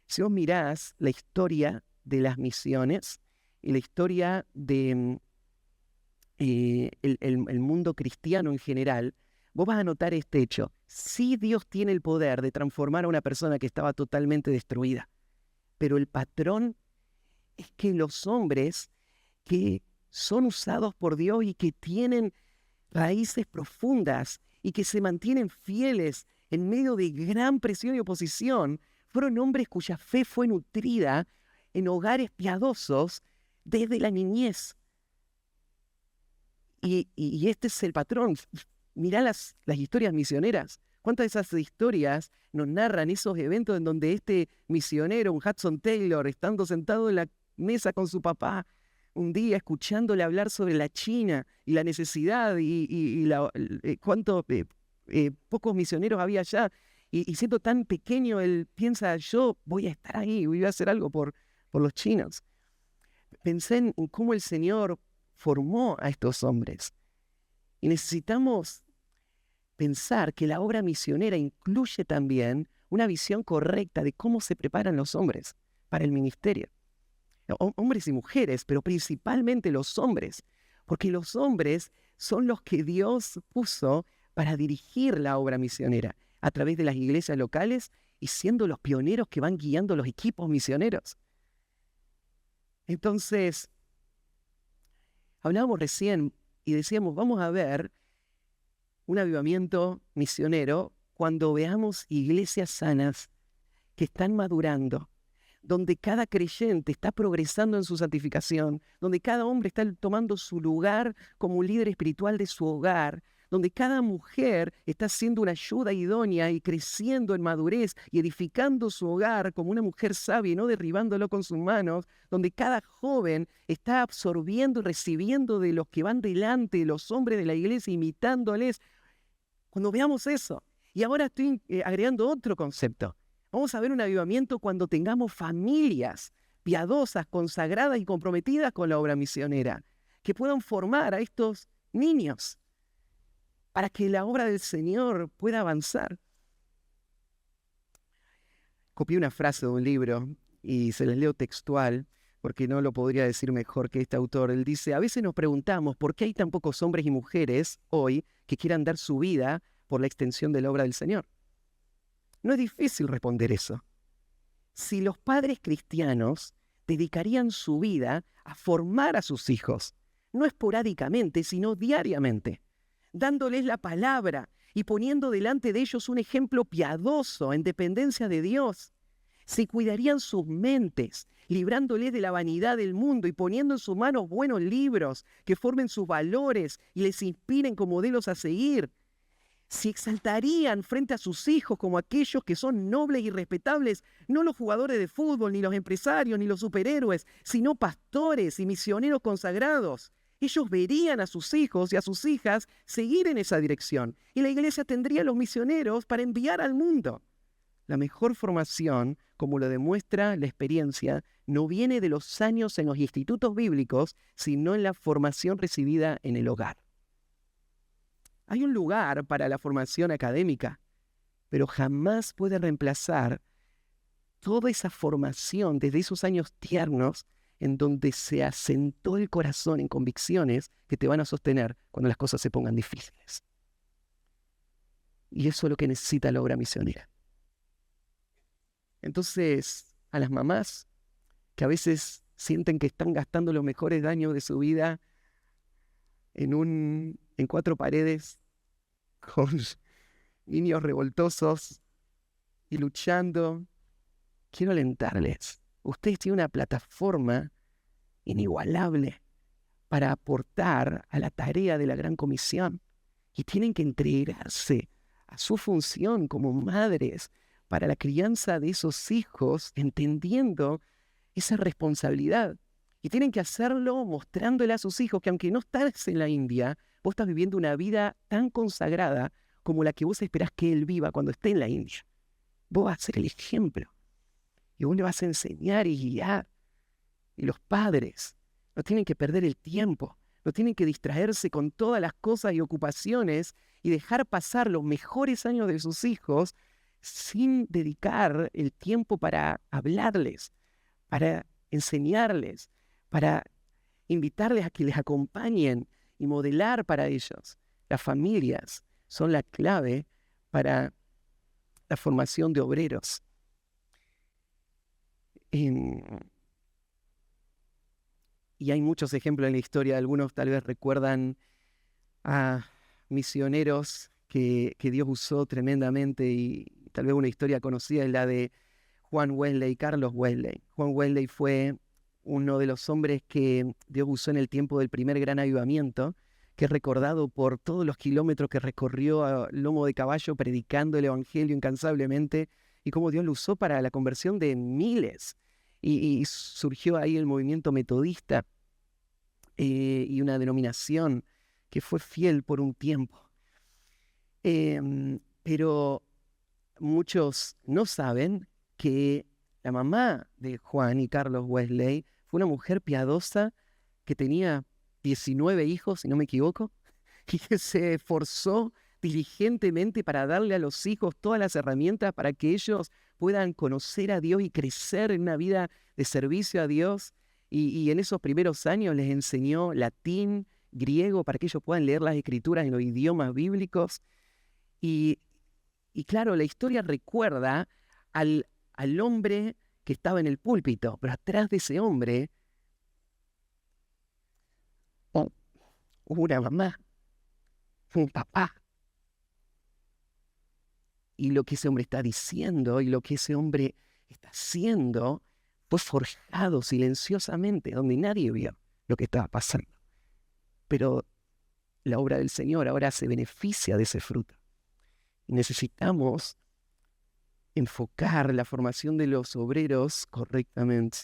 Si vos mirás la historia de las misiones y la historia de el mundo cristiano en general, vos vas a notar este hecho. Sí, Dios tiene el poder de transformar a una persona que estaba totalmente destruida, pero el patrón es que los hombres que son usados por Dios y que tienen raíces profundas y que se mantienen fieles en medio de gran presión y oposición, fueron hombres cuya fe fue nutrida en hogares piadosos desde la niñez. Y este es el patrón. Mirá las historias misioneras. ¿Cuántas de esas historias nos narran esos eventos en donde este misionero, un Hudson Taylor, estando sentado en la mesa con su papá, un día escuchándole hablar sobre la China y la necesidad cuántos pocos misioneros había allá, y siendo tan pequeño, él piensa, yo voy a estar ahí, voy a hacer algo por los chinos. Pensé en cómo el Señor formó a estos hombres. Y necesitamos pensar que la obra misionera incluye también una visión correcta de cómo se preparan los hombres para el ministerio. Hombres y mujeres, pero principalmente los hombres, porque los hombres son los que Dios puso para dirigir la obra misionera a través de las iglesias locales y siendo los pioneros que van guiando los equipos misioneros. Entonces, hablábamos recién y decíamos, vamos a ver un avivamiento misionero cuando veamos iglesias sanas que están madurando, donde cada creyente está progresando en su santificación, donde cada hombre está tomando su lugar como un líder espiritual de su hogar, donde cada mujer está siendo una ayuda idónea y creciendo en madurez y edificando su hogar como una mujer sabia y no derribándolo con sus manos, donde cada joven está absorbiendo y recibiendo de los que van delante, de los hombres de la iglesia, imitándoles. Cuando veamos eso, y ahora estoy agregando otro concepto, vamos a ver un avivamiento cuando tengamos familias piadosas, consagradas y comprometidas con la obra misionera, que puedan formar a estos niños para que la obra del Señor pueda avanzar. Copié una frase de un libro y se les leo textual, porque no lo podría decir mejor que este autor. Él dice, a veces nos preguntamos por qué hay tan pocos hombres y mujeres hoy que quieran dar su vida por la extensión de la obra del Señor. No es difícil responder eso. Si los padres cristianos dedicarían su vida a formar a sus hijos, no esporádicamente, sino diariamente, dándoles la palabra y poniendo delante de ellos un ejemplo piadoso en dependencia de Dios, si cuidarían sus mentes, librándoles de la vanidad del mundo y poniendo en sus manos buenos libros que formen sus valores y les inspiren como modelos a seguir, si exaltarían frente a sus hijos como aquellos que son nobles y respetables, no los jugadores de fútbol, ni los empresarios, ni los superhéroes, sino pastores y misioneros consagrados, ellos verían a sus hijos y a sus hijas seguir en esa dirección, y la iglesia tendría los misioneros para enviar al mundo. La mejor formación, como lo demuestra la experiencia, no viene de los años en los institutos bíblicos, sino en la formación recibida en el hogar. Hay un lugar para la formación académica, pero jamás puede reemplazar toda esa formación desde esos años tiernos en donde se asentó el corazón en convicciones que te van a sostener cuando las cosas se pongan difíciles. Y eso es lo que necesita la obra misionera. Entonces, a las mamás que a veces sienten que están gastando los mejores años de su vida en 4 paredes con niños revoltosos y luchando, quiero alentarles. Ustedes tienen una plataforma inigualable para aportar a la tarea de la Gran Comisión y tienen que entregarse a su función como madres para la crianza de esos hijos, entendiendo esa responsabilidad. Y tienen que hacerlo mostrándole a sus hijos que aunque no estás en la India, vos estás viviendo una vida tan consagrada como la que vos esperás que él viva cuando esté en la India. Vos vas a ser el ejemplo. Y vos le vas a enseñar y guiar. Y los padres no tienen que perder el tiempo no tienen que distraerse con todas las cosas y ocupaciones y dejar pasar los mejores años de sus hijos sin dedicar el tiempo para hablarles, para enseñarles, para invitarles a que les acompañen y modelar para ellos. Las familias son la clave para la formación de obreros. Y hay muchos ejemplos en la historia. Algunos tal vez recuerdan a misioneros que Dios usó tremendamente, y tal vez una historia conocida es la de Juan Wesley, Carlos Wesley. Juan Wesley fue uno de los hombres que Dios usó en el tiempo del primer gran avivamiento, que es recordado por todos los kilómetros que recorrió a lomo de caballo predicando el evangelio incansablemente, y cómo Dios lo usó para la conversión de miles. Y surgió ahí el movimiento metodista y una denominación que fue fiel por un tiempo. Pero muchos no saben que la mamá de Juan y Carlos Wesley fue una mujer piadosa que tenía 19 hijos, si no me equivoco, y que se esforzó diligentemente para darle a los hijos todas las herramientas para que ellos puedan conocer a Dios y crecer en una vida de servicio a Dios. Y en esos primeros años les enseñó latín, griego, para que ellos puedan leer las escrituras en los idiomas bíblicos. Y claro, la historia recuerda al hombre que estaba en el púlpito, pero atrás de ese hombre hubo una mamá, un papá. Y lo que ese hombre está diciendo y lo que ese hombre está haciendo fue forjado silenciosamente, donde nadie vio lo que estaba pasando. Pero la obra del Señor ahora se beneficia de ese fruto. Y necesitamos enfocar la formación de los obreros correctamente.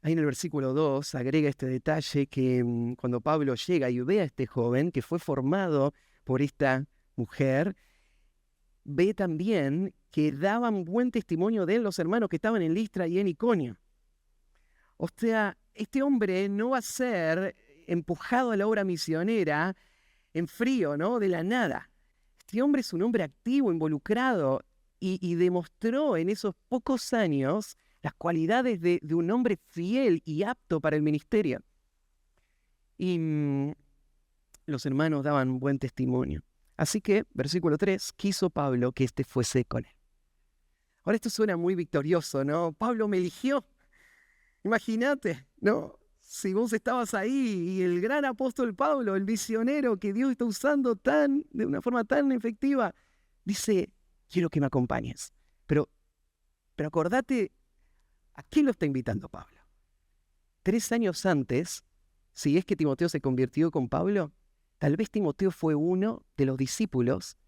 Ahí en el versículo 2 agrega este detalle que cuando Pablo llega y ve a este joven que fue formado por esta mujer, ve también que daban buen testimonio de él los hermanos que estaban en Listra y en Iconio. O sea, este hombre no va a ser empujado a la obra misionera en frío, ¿no? De la nada. Este hombre es un hombre activo, involucrado, y demostró en esos pocos años las cualidades de un hombre fiel y apto para el ministerio. Y los hermanos daban buen testimonio. Así que, versículo 3, quiso Pablo que éste fuese con él. Ahora esto suena muy victorioso, ¿no? Pablo me eligió. Imagínate, ¿no? Si vos estabas ahí y el gran apóstol Pablo, el misionero que Dios está usando de una forma tan efectiva, dice, quiero que me acompañes. Pero acordate, ¿a quién lo está invitando Pablo? 3 años antes, si es que Timoteo se convirtió con Pablo, tal vez Timoteo fue uno de los discípulos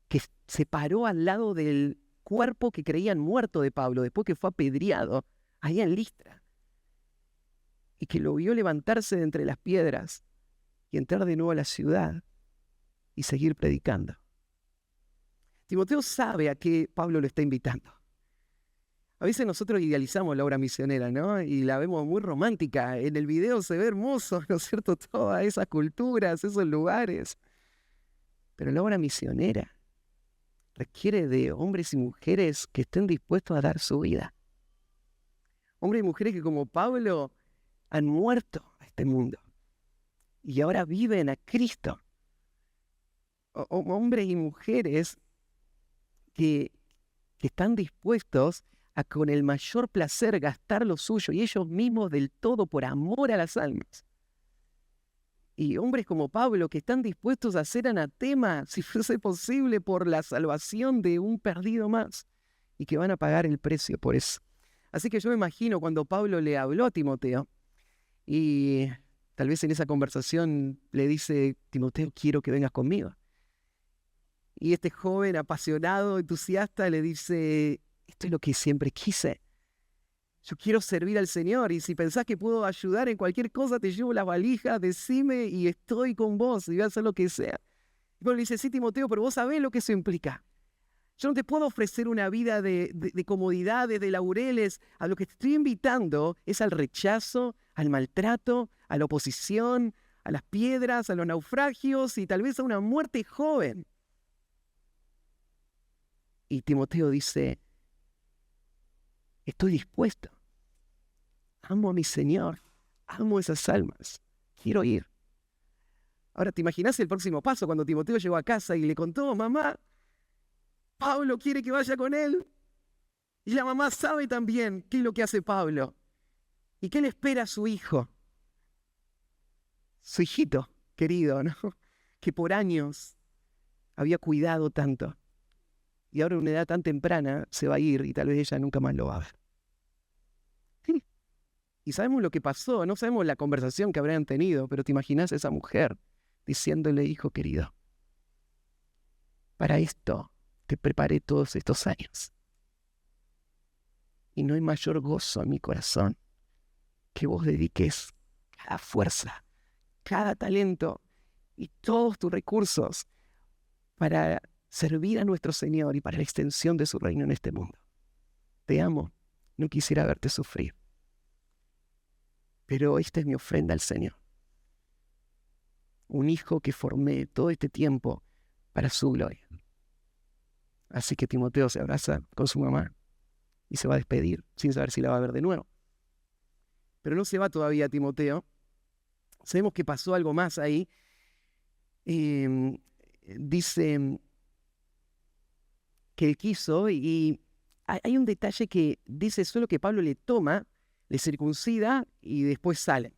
que se paró al lado del cuerpo que creían muerto de Pablo después que fue apedreado allá en Listra, y que lo vio levantarse de entre las piedras y entrar de nuevo a la ciudad y seguir predicando. Timoteo sabe a qué Pablo lo está invitando. A veces nosotros idealizamos la obra misionera, ¿no? Y la vemos muy romántica. En el video se ve hermoso, ¿no es cierto? Todas esas culturas, esos lugares. Pero la obra misionera requiere de hombres y mujeres que estén dispuestos a dar su vida. Hombres y mujeres que, como Pablo, han muerto a este mundo y ahora viven a Cristo. Hombres y mujeres que están dispuestos a con el mayor placer gastar lo suyo y ellos mismos del todo por amor a las almas. Y hombres como Pablo que están dispuestos a ser anatema, si fuese posible, por la salvación de un perdido más, y que van a pagar el precio por eso. Así que yo me imagino cuando Pablo le habló a Timoteo, y tal vez en esa conversación le dice, Timoteo, quiero que vengas conmigo. Y este joven apasionado, entusiasta, le dice, esto es lo que siempre quise. Yo quiero servir al Señor, y si pensás que puedo ayudar en cualquier cosa, te llevo la valija, decime y estoy con vos y voy a hacer lo que sea. Y Pablo le dice, sí, Timoteo, pero vos sabés lo que eso implica. Yo no te puedo ofrecer una vida de comodidades, de laureles. A lo que te estoy invitando es al rechazo, al maltrato, a la oposición, a las piedras, a los naufragios y tal vez a una muerte joven. Y Timoteo dice, estoy dispuesto. Amo a mi Señor. Amo esas almas. Quiero ir. Ahora, ¿te imaginas el próximo paso cuando Timoteo llegó a casa y le contó, mamá, Pablo quiere que vaya con él? Y la mamá sabe también qué es lo que hace Pablo. ¿Y qué le espera a su hijo? Su hijito querido, ¿no? Que por años había cuidado tanto. Y ahora a una edad tan temprana se va a ir y tal vez ella nunca más lo va a ver. Sí. Y sabemos lo que pasó, no sabemos la conversación que habrían tenido, pero te imaginas a esa mujer diciéndole, hijo querido, para esto te preparé todos estos años. Y no hay mayor gozo en mi corazón que vos dediques cada fuerza, cada talento y todos tus recursos para servir a nuestro Señor y para la extensión de su reino en este mundo. Te amo, no quisiera verte sufrir. Pero esta es mi ofrenda al Señor. Un hijo que formé todo este tiempo para su gloria. Así que Timoteo se abraza con su mamá y se va a despedir sin saber si la va a ver de nuevo. Pero no se va todavía Timoteo. Sabemos que pasó algo más ahí. Dice que él quiso y hay un detalle que dice solo que Pablo le toma, le circuncida y después sale.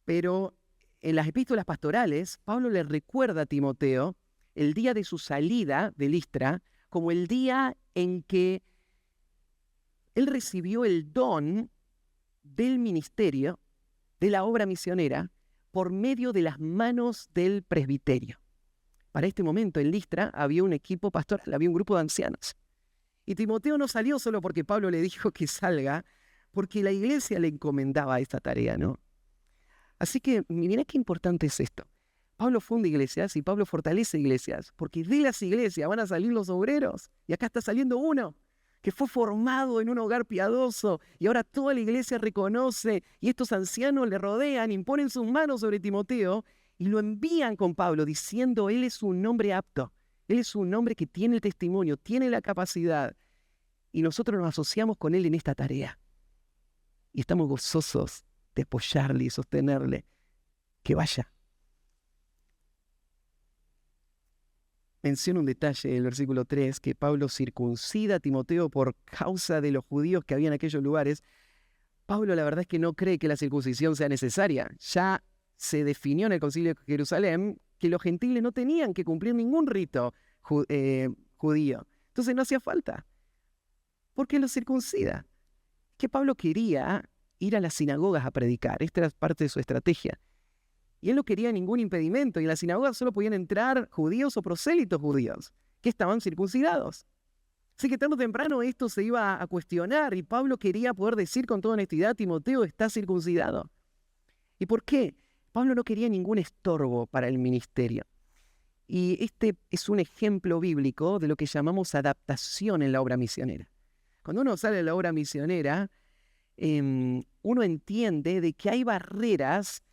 Pero en las epístolas pastorales, Pablo le recuerda a Timoteo el día de su salida de Listra como el día en que él recibió el don del ministerio, de la obra misionera, por medio de las manos del presbiterio. Para este momento en Listra había un equipo pastoral, había un grupo de ancianos. Y Timoteo no salió solo porque Pablo le dijo que salga, porque la iglesia le encomendaba esta tarea, ¿no? Así que mirá qué importante es esto. Pablo funda iglesias y Pablo fortalece iglesias, porque de las iglesias van a salir los obreros. Y acá está saliendo uno que fue formado en un hogar piadoso y ahora toda la iglesia reconoce y estos ancianos le rodean, imponen sus manos sobre Timoteo y lo envían con Pablo diciendo, él es un hombre apto, él es un hombre que tiene el testimonio, tiene la capacidad y nosotros nos asociamos con él en esta tarea. Y estamos gozosos de apoyarle y sostenerle. Que vaya. Menciona un detalle del versículo 3, que Pablo circuncida a Timoteo por causa de los judíos que había en aquellos lugares. Pablo la verdad es que no cree que la circuncisión sea necesaria. Ya se definió en el Concilio de Jerusalén que los gentiles no tenían que cumplir ningún rito judío. Entonces no hacía falta. ¿Por qué los circuncida? Que Pablo quería ir a las sinagogas a predicar. Esta era parte de su estrategia. Y él no quería ningún impedimento. Y en las sinagogas solo podían entrar judíos o prosélitos judíos, que estaban circuncidados. Así que tarde o temprano esto se iba a cuestionar. Y Pablo quería poder decir con toda honestidad, Timoteo está circuncidado. ¿Y por qué? Pablo no quería ningún estorbo para el ministerio. Y este es un ejemplo bíblico de lo que llamamos adaptación en la obra misionera. Cuando uno sale de la obra misionera, uno entiende de que hay barreras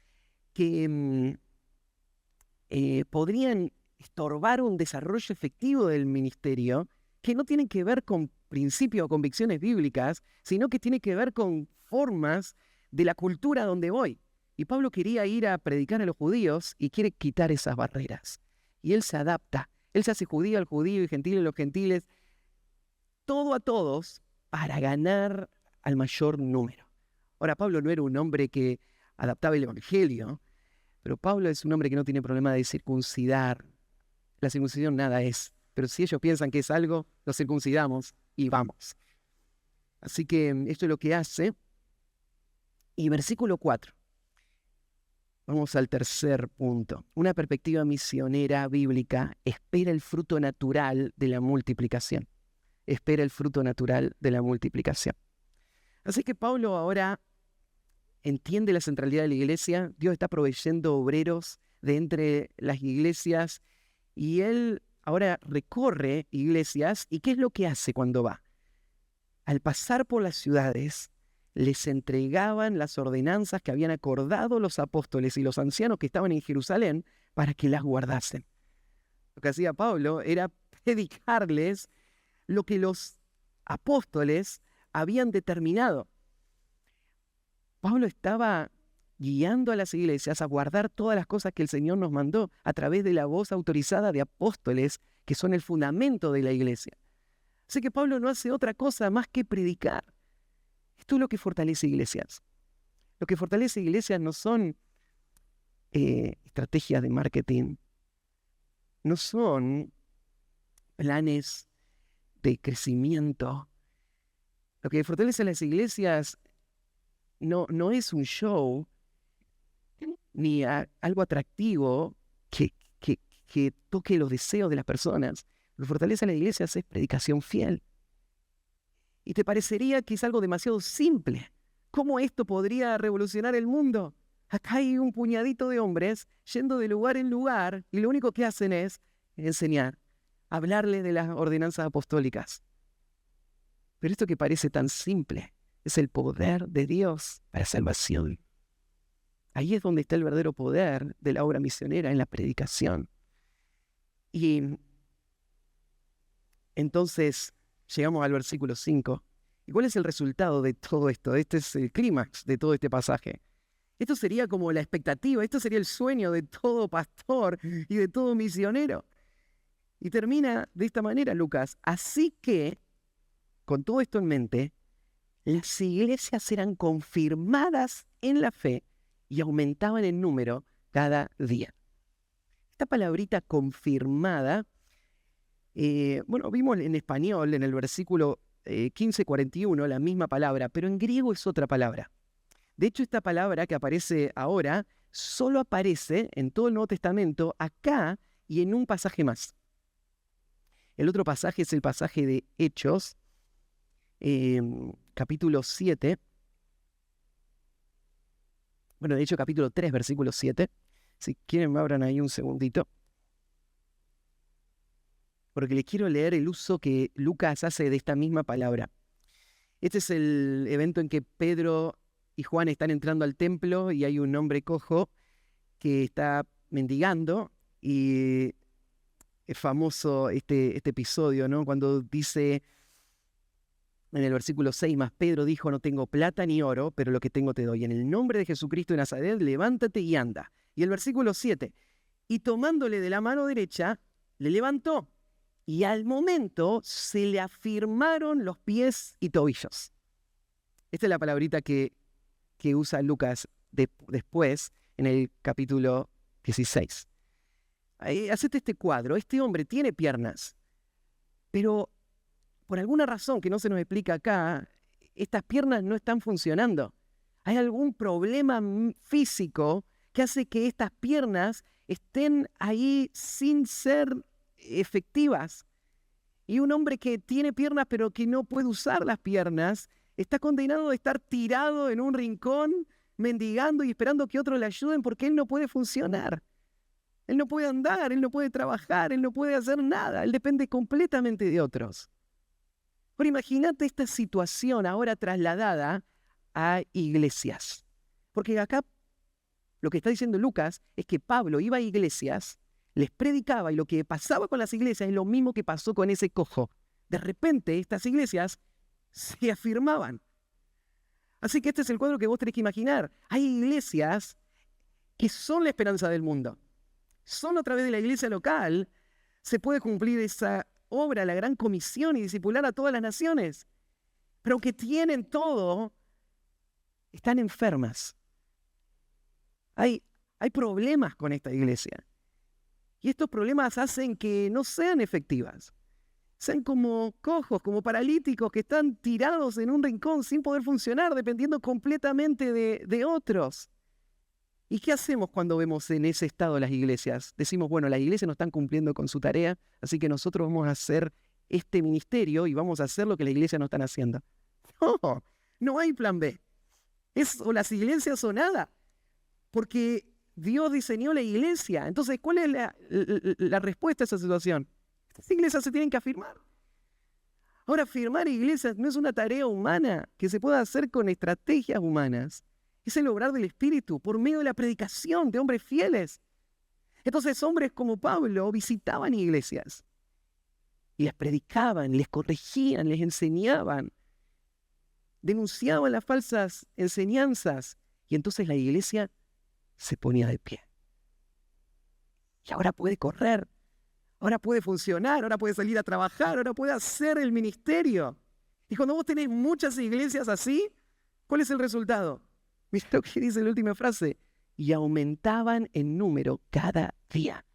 que podrían estorbar un desarrollo efectivo del ministerio, que no tienen que ver con principios o convicciones bíblicas, sino que tienen que ver con formas de la cultura donde voy. Y Pablo quería ir a predicar a los judíos y quiere quitar esas barreras. Y él se adapta. Él se hace judío al judío y gentil a los gentiles. Todo a todos para ganar al mayor número. Ahora, Pablo no era un hombre que adaptaba el evangelio, pero Pablo es un hombre que no tiene problema de circuncidar. La circuncisión nada es, pero si ellos piensan que es algo, lo circuncidamos y vamos. Así que esto es lo que hace. Y versículo 4. Vamos al tercer punto. Una perspectiva misionera bíblica espera el fruto natural de la multiplicación. Espera el fruto natural de la multiplicación. Así que Pablo ahora entiende la centralidad de la iglesia. Dios está proveyendo obreros de entre las iglesias y él ahora recorre iglesias. ¿Y qué es lo que hace cuando va? Al pasar por las ciudades, les entregaban las ordenanzas que habían acordado los apóstoles y los ancianos que estaban en Jerusalén para que las guardasen. Lo que hacía Pablo era predicarles lo que los apóstoles habían determinado. Pablo estaba guiando a las iglesias a guardar todas las cosas que el Señor nos mandó a través de la voz autorizada de apóstoles, que son el fundamento de la iglesia. Así que Pablo no hace otra cosa más que predicar. Esto es lo que fortalece iglesias. Lo que fortalece iglesias no son estrategias de marketing, no son planes de crecimiento. Lo que fortalece a las iglesias no es un show ni algo atractivo que toque los deseos de las personas. Lo que fortalece a las iglesias es predicación fiel. Y te parecería que es algo demasiado simple. ¿Cómo esto podría revolucionar el mundo? Acá hay un puñadito de hombres yendo de lugar en lugar y lo único que hacen es enseñar, hablarle de las ordenanzas apostólicas. Pero esto que parece tan simple es el poder de Dios para salvación. Ahí es donde está el verdadero poder de la obra misionera, en la predicación. Y entonces llegamos al versículo 5. ¿Y cuál es el resultado de todo esto? Este es el clímax de todo este pasaje. Esto sería como la expectativa, esto sería el sueño de todo pastor y de todo misionero. Y termina de esta manera, Lucas. Así que, con todo esto en mente, las iglesias eran confirmadas en la fe y aumentaban en número cada día. Esta palabrita confirmada, vimos en español, en el versículo 15:41, la misma palabra, pero en griego es otra palabra. De hecho, esta palabra que aparece ahora solo aparece en todo el Nuevo Testamento, acá y en un pasaje más. El otro pasaje es el pasaje de Hechos, capítulo 7. Bueno, de hecho, capítulo 3, versículo 7. Si quieren, me abran ahí un segundito. Porque les quiero leer el uso que Lucas hace de esta misma palabra. Este es el evento en que Pedro y Juan están entrando al templo y hay un hombre cojo que está mendigando, y es famoso este episodio, ¿no? Cuando dice en el versículo 6, más Pedro dijo, no tengo plata ni oro, pero lo que tengo te doy. En el nombre de Jesucristo de Nazaret, levántate y anda. Y el versículo 7, y tomándole de la mano derecha, le levantó, y al momento se le afirmaron los pies y tobillos. Esta es la palabrita que usa Lucas después en el capítulo 16. Hacete este cuadro. Este hombre tiene piernas, pero por alguna razón que no se nos explica acá, estas piernas no están funcionando. Hay algún problema físico que hace que estas piernas estén ahí sin ser efectivas. Y un hombre que tiene piernas pero que no puede usar las piernas está condenado a estar tirado en un rincón, mendigando y esperando que otros le ayuden porque él no puede funcionar. Él no puede andar, él no puede trabajar, él no puede hacer nada. Él depende completamente de otros. Ahora imagínate esta situación ahora trasladada a iglesias. Porque acá lo que está diciendo Lucas es que Pablo iba a iglesias, les predicaba, y lo que pasaba con las iglesias es lo mismo que pasó con ese cojo. De repente estas iglesias se afirmaban. Así que este es el cuadro que vos tenés que imaginar. Hay iglesias que son la esperanza del mundo. Solo a través de la iglesia local se puede cumplir esa obra, la gran comisión, y discipular a todas las naciones. Pero aunque tienen todo, están enfermas. Hay problemas con esta iglesia. Y estos problemas hacen que no sean efectivas. Sean como cojos, como paralíticos que están tirados en un rincón sin poder funcionar, dependiendo completamente de otros. ¿Y qué hacemos cuando vemos en ese estado las iglesias? Decimos, bueno, las iglesias no están cumpliendo con su tarea, así que nosotros vamos a hacer este ministerio y vamos a hacer lo que las iglesias no están haciendo. No hay plan B. Es o las iglesias o nada. Porque Dios diseñó la iglesia. Entonces, ¿cuál es la respuesta a esa situación? Estas iglesias se tienen que afirmar. Ahora, firmar iglesias no es una tarea humana que se pueda hacer con estrategias humanas. Es el obrar del Espíritu por medio de la predicación de hombres fieles. Entonces, hombres como Pablo visitaban iglesias y les predicaban, les corregían, les enseñaban, denunciaban las falsas enseñanzas y entonces la iglesia se ponía de pie. Y ahora puede correr, ahora puede funcionar, ahora puede salir a trabajar, ahora puede hacer el ministerio. Y cuando vos tenés muchas iglesias así, ¿cuál es el resultado? Mira lo que dice la última frase. Y aumentaban en número cada día.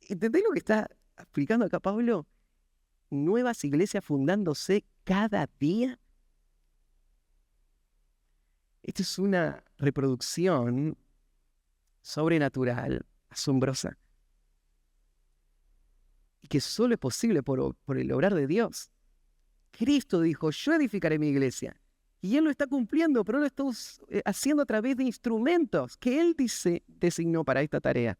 ¿Entendés lo que está explicando acá Pablo? Nuevas iglesias fundándose cada día. Esto es una reproducción sobrenatural, asombrosa, y que solo es posible por el obrar de Dios. Cristo dijo, yo edificaré mi iglesia. Y Él lo está cumpliendo, pero lo está haciendo a través de instrumentos que Él designó para esta tarea.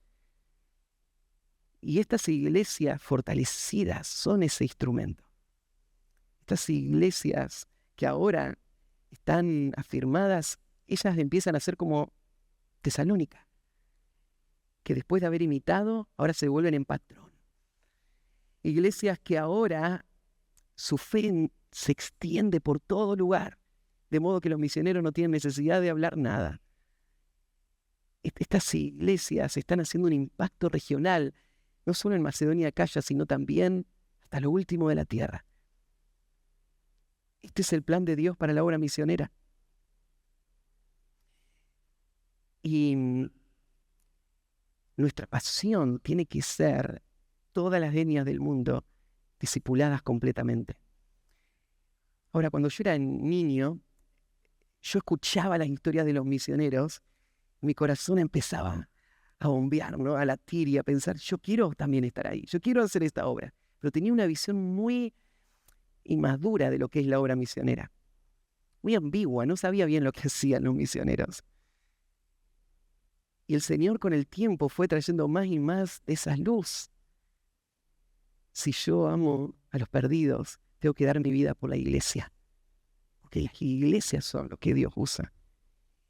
Y estas iglesias fortalecidas son ese instrumento. Estas iglesias que ahora están afirmadas, ellas empiezan a ser como Tesalónica, que después de haber imitado, ahora se vuelven en patrón. Iglesias que ahora su fe se extiende por todo lugar, de modo que los misioneros no tienen necesidad de hablar nada. Estas iglesias están haciendo un impacto regional, no solo en Macedonia Acaya, sino también hasta lo último de la tierra. Este es el plan de Dios para la obra misionera. Y nuestra pasión tiene que ser todas las etnias del mundo discipuladas completamente. Ahora, cuando yo era niño, yo escuchaba las historias de los misioneros, mi corazón empezaba a bombear, ¿no? A latir y a pensar, yo quiero también estar ahí, yo quiero hacer esta obra. Pero tenía una visión muy inmadura de lo que es la obra misionera. Muy ambigua, no sabía bien lo que hacían los misioneros. Y el Señor con el tiempo fue trayendo más y más de esa luz. Si yo amo a los perdidos, tengo que dar mi vida por la iglesia. Porque las iglesias son lo que Dios usa.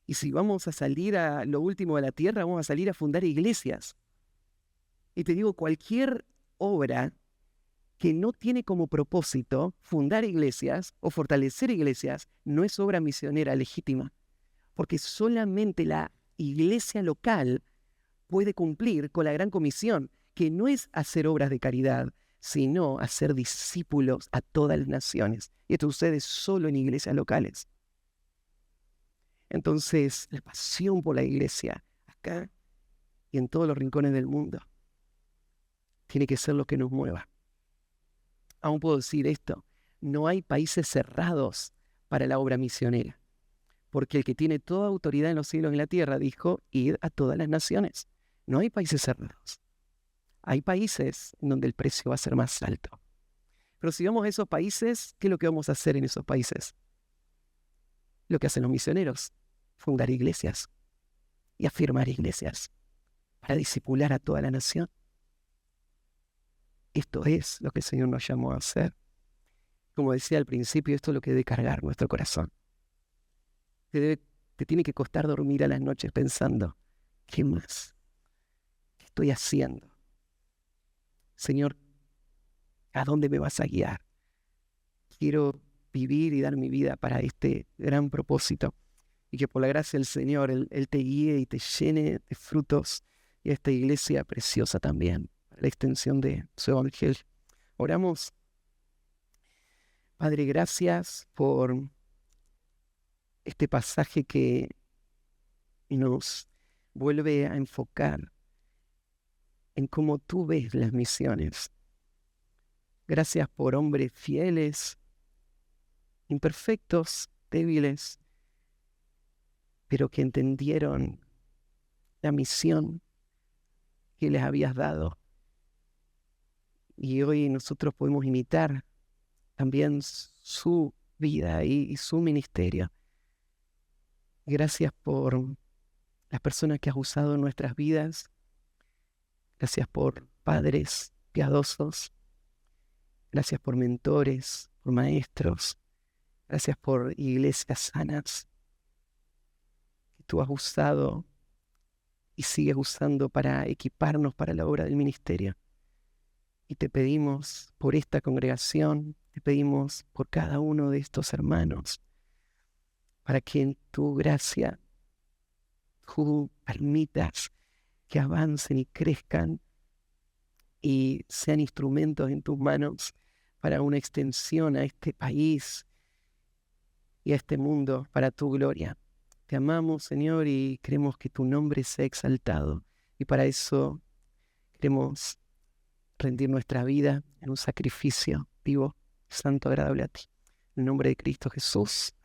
Y si vamos a salir a lo último de la tierra, vamos a salir a fundar iglesias. Y te digo, cualquier obra que no tiene como propósito fundar iglesias o fortalecer iglesias, no es obra misionera legítima. Porque solamente la iglesia local puede cumplir con la gran comisión, que no es hacer obras de caridad, sino hacer discípulos a todas las naciones. Y esto sucede solo en iglesias locales. Entonces, la pasión por la iglesia, acá y en todos los rincones del mundo, tiene que ser lo que nos mueva. Aún puedo decir esto, no hay países cerrados para la obra misionera, porque el que tiene toda autoridad en los cielos y en la tierra dijo, id a todas las naciones. No hay países cerrados. Hay países en donde el precio va a ser más alto. Pero si vamos a esos países, ¿qué es lo que vamos a hacer en esos países? Lo que hacen los misioneros, fundar iglesias y afirmar iglesias para discipular a toda la nación. Esto es lo que el Señor nos llamó a hacer. Como decía al principio, esto es lo que debe cargar nuestro corazón. Te tiene que costar dormir a las noches pensando, ¿qué más? ¿Qué estoy haciendo? Señor, ¿a dónde me vas a guiar? Quiero vivir y dar mi vida para este gran propósito. Y que por la gracia del Señor, Él te guíe y te llene de frutos. Y a esta iglesia preciosa también, para la extensión de su evangelio. Oramos. Padre, gracias por este pasaje que nos vuelve a enfocar en cómo tú ves las misiones. Gracias por hombres fieles, imperfectos, débiles, pero que entendieron la misión que les habías dado. Y hoy nosotros podemos imitar también su vida y su ministerio. Gracias por las personas que has usado en nuestras vidas. Gracias por padres piadosos. Gracias por mentores, por maestros. Gracias por iglesias sanas que tú has usado y sigues usando para equiparnos para la obra del ministerio. Y te pedimos por esta congregación, te pedimos por cada uno de estos hermanos, para que en tu gracia tú permitas que avancen y crezcan y sean instrumentos en tus manos para una extensión a este país y a este mundo para tu gloria. Te amamos, Señor, y queremos que tu nombre sea exaltado. Y para eso queremos rendir nuestra vida en un sacrificio vivo, santo, agradable a ti. En el nombre de Cristo Jesús.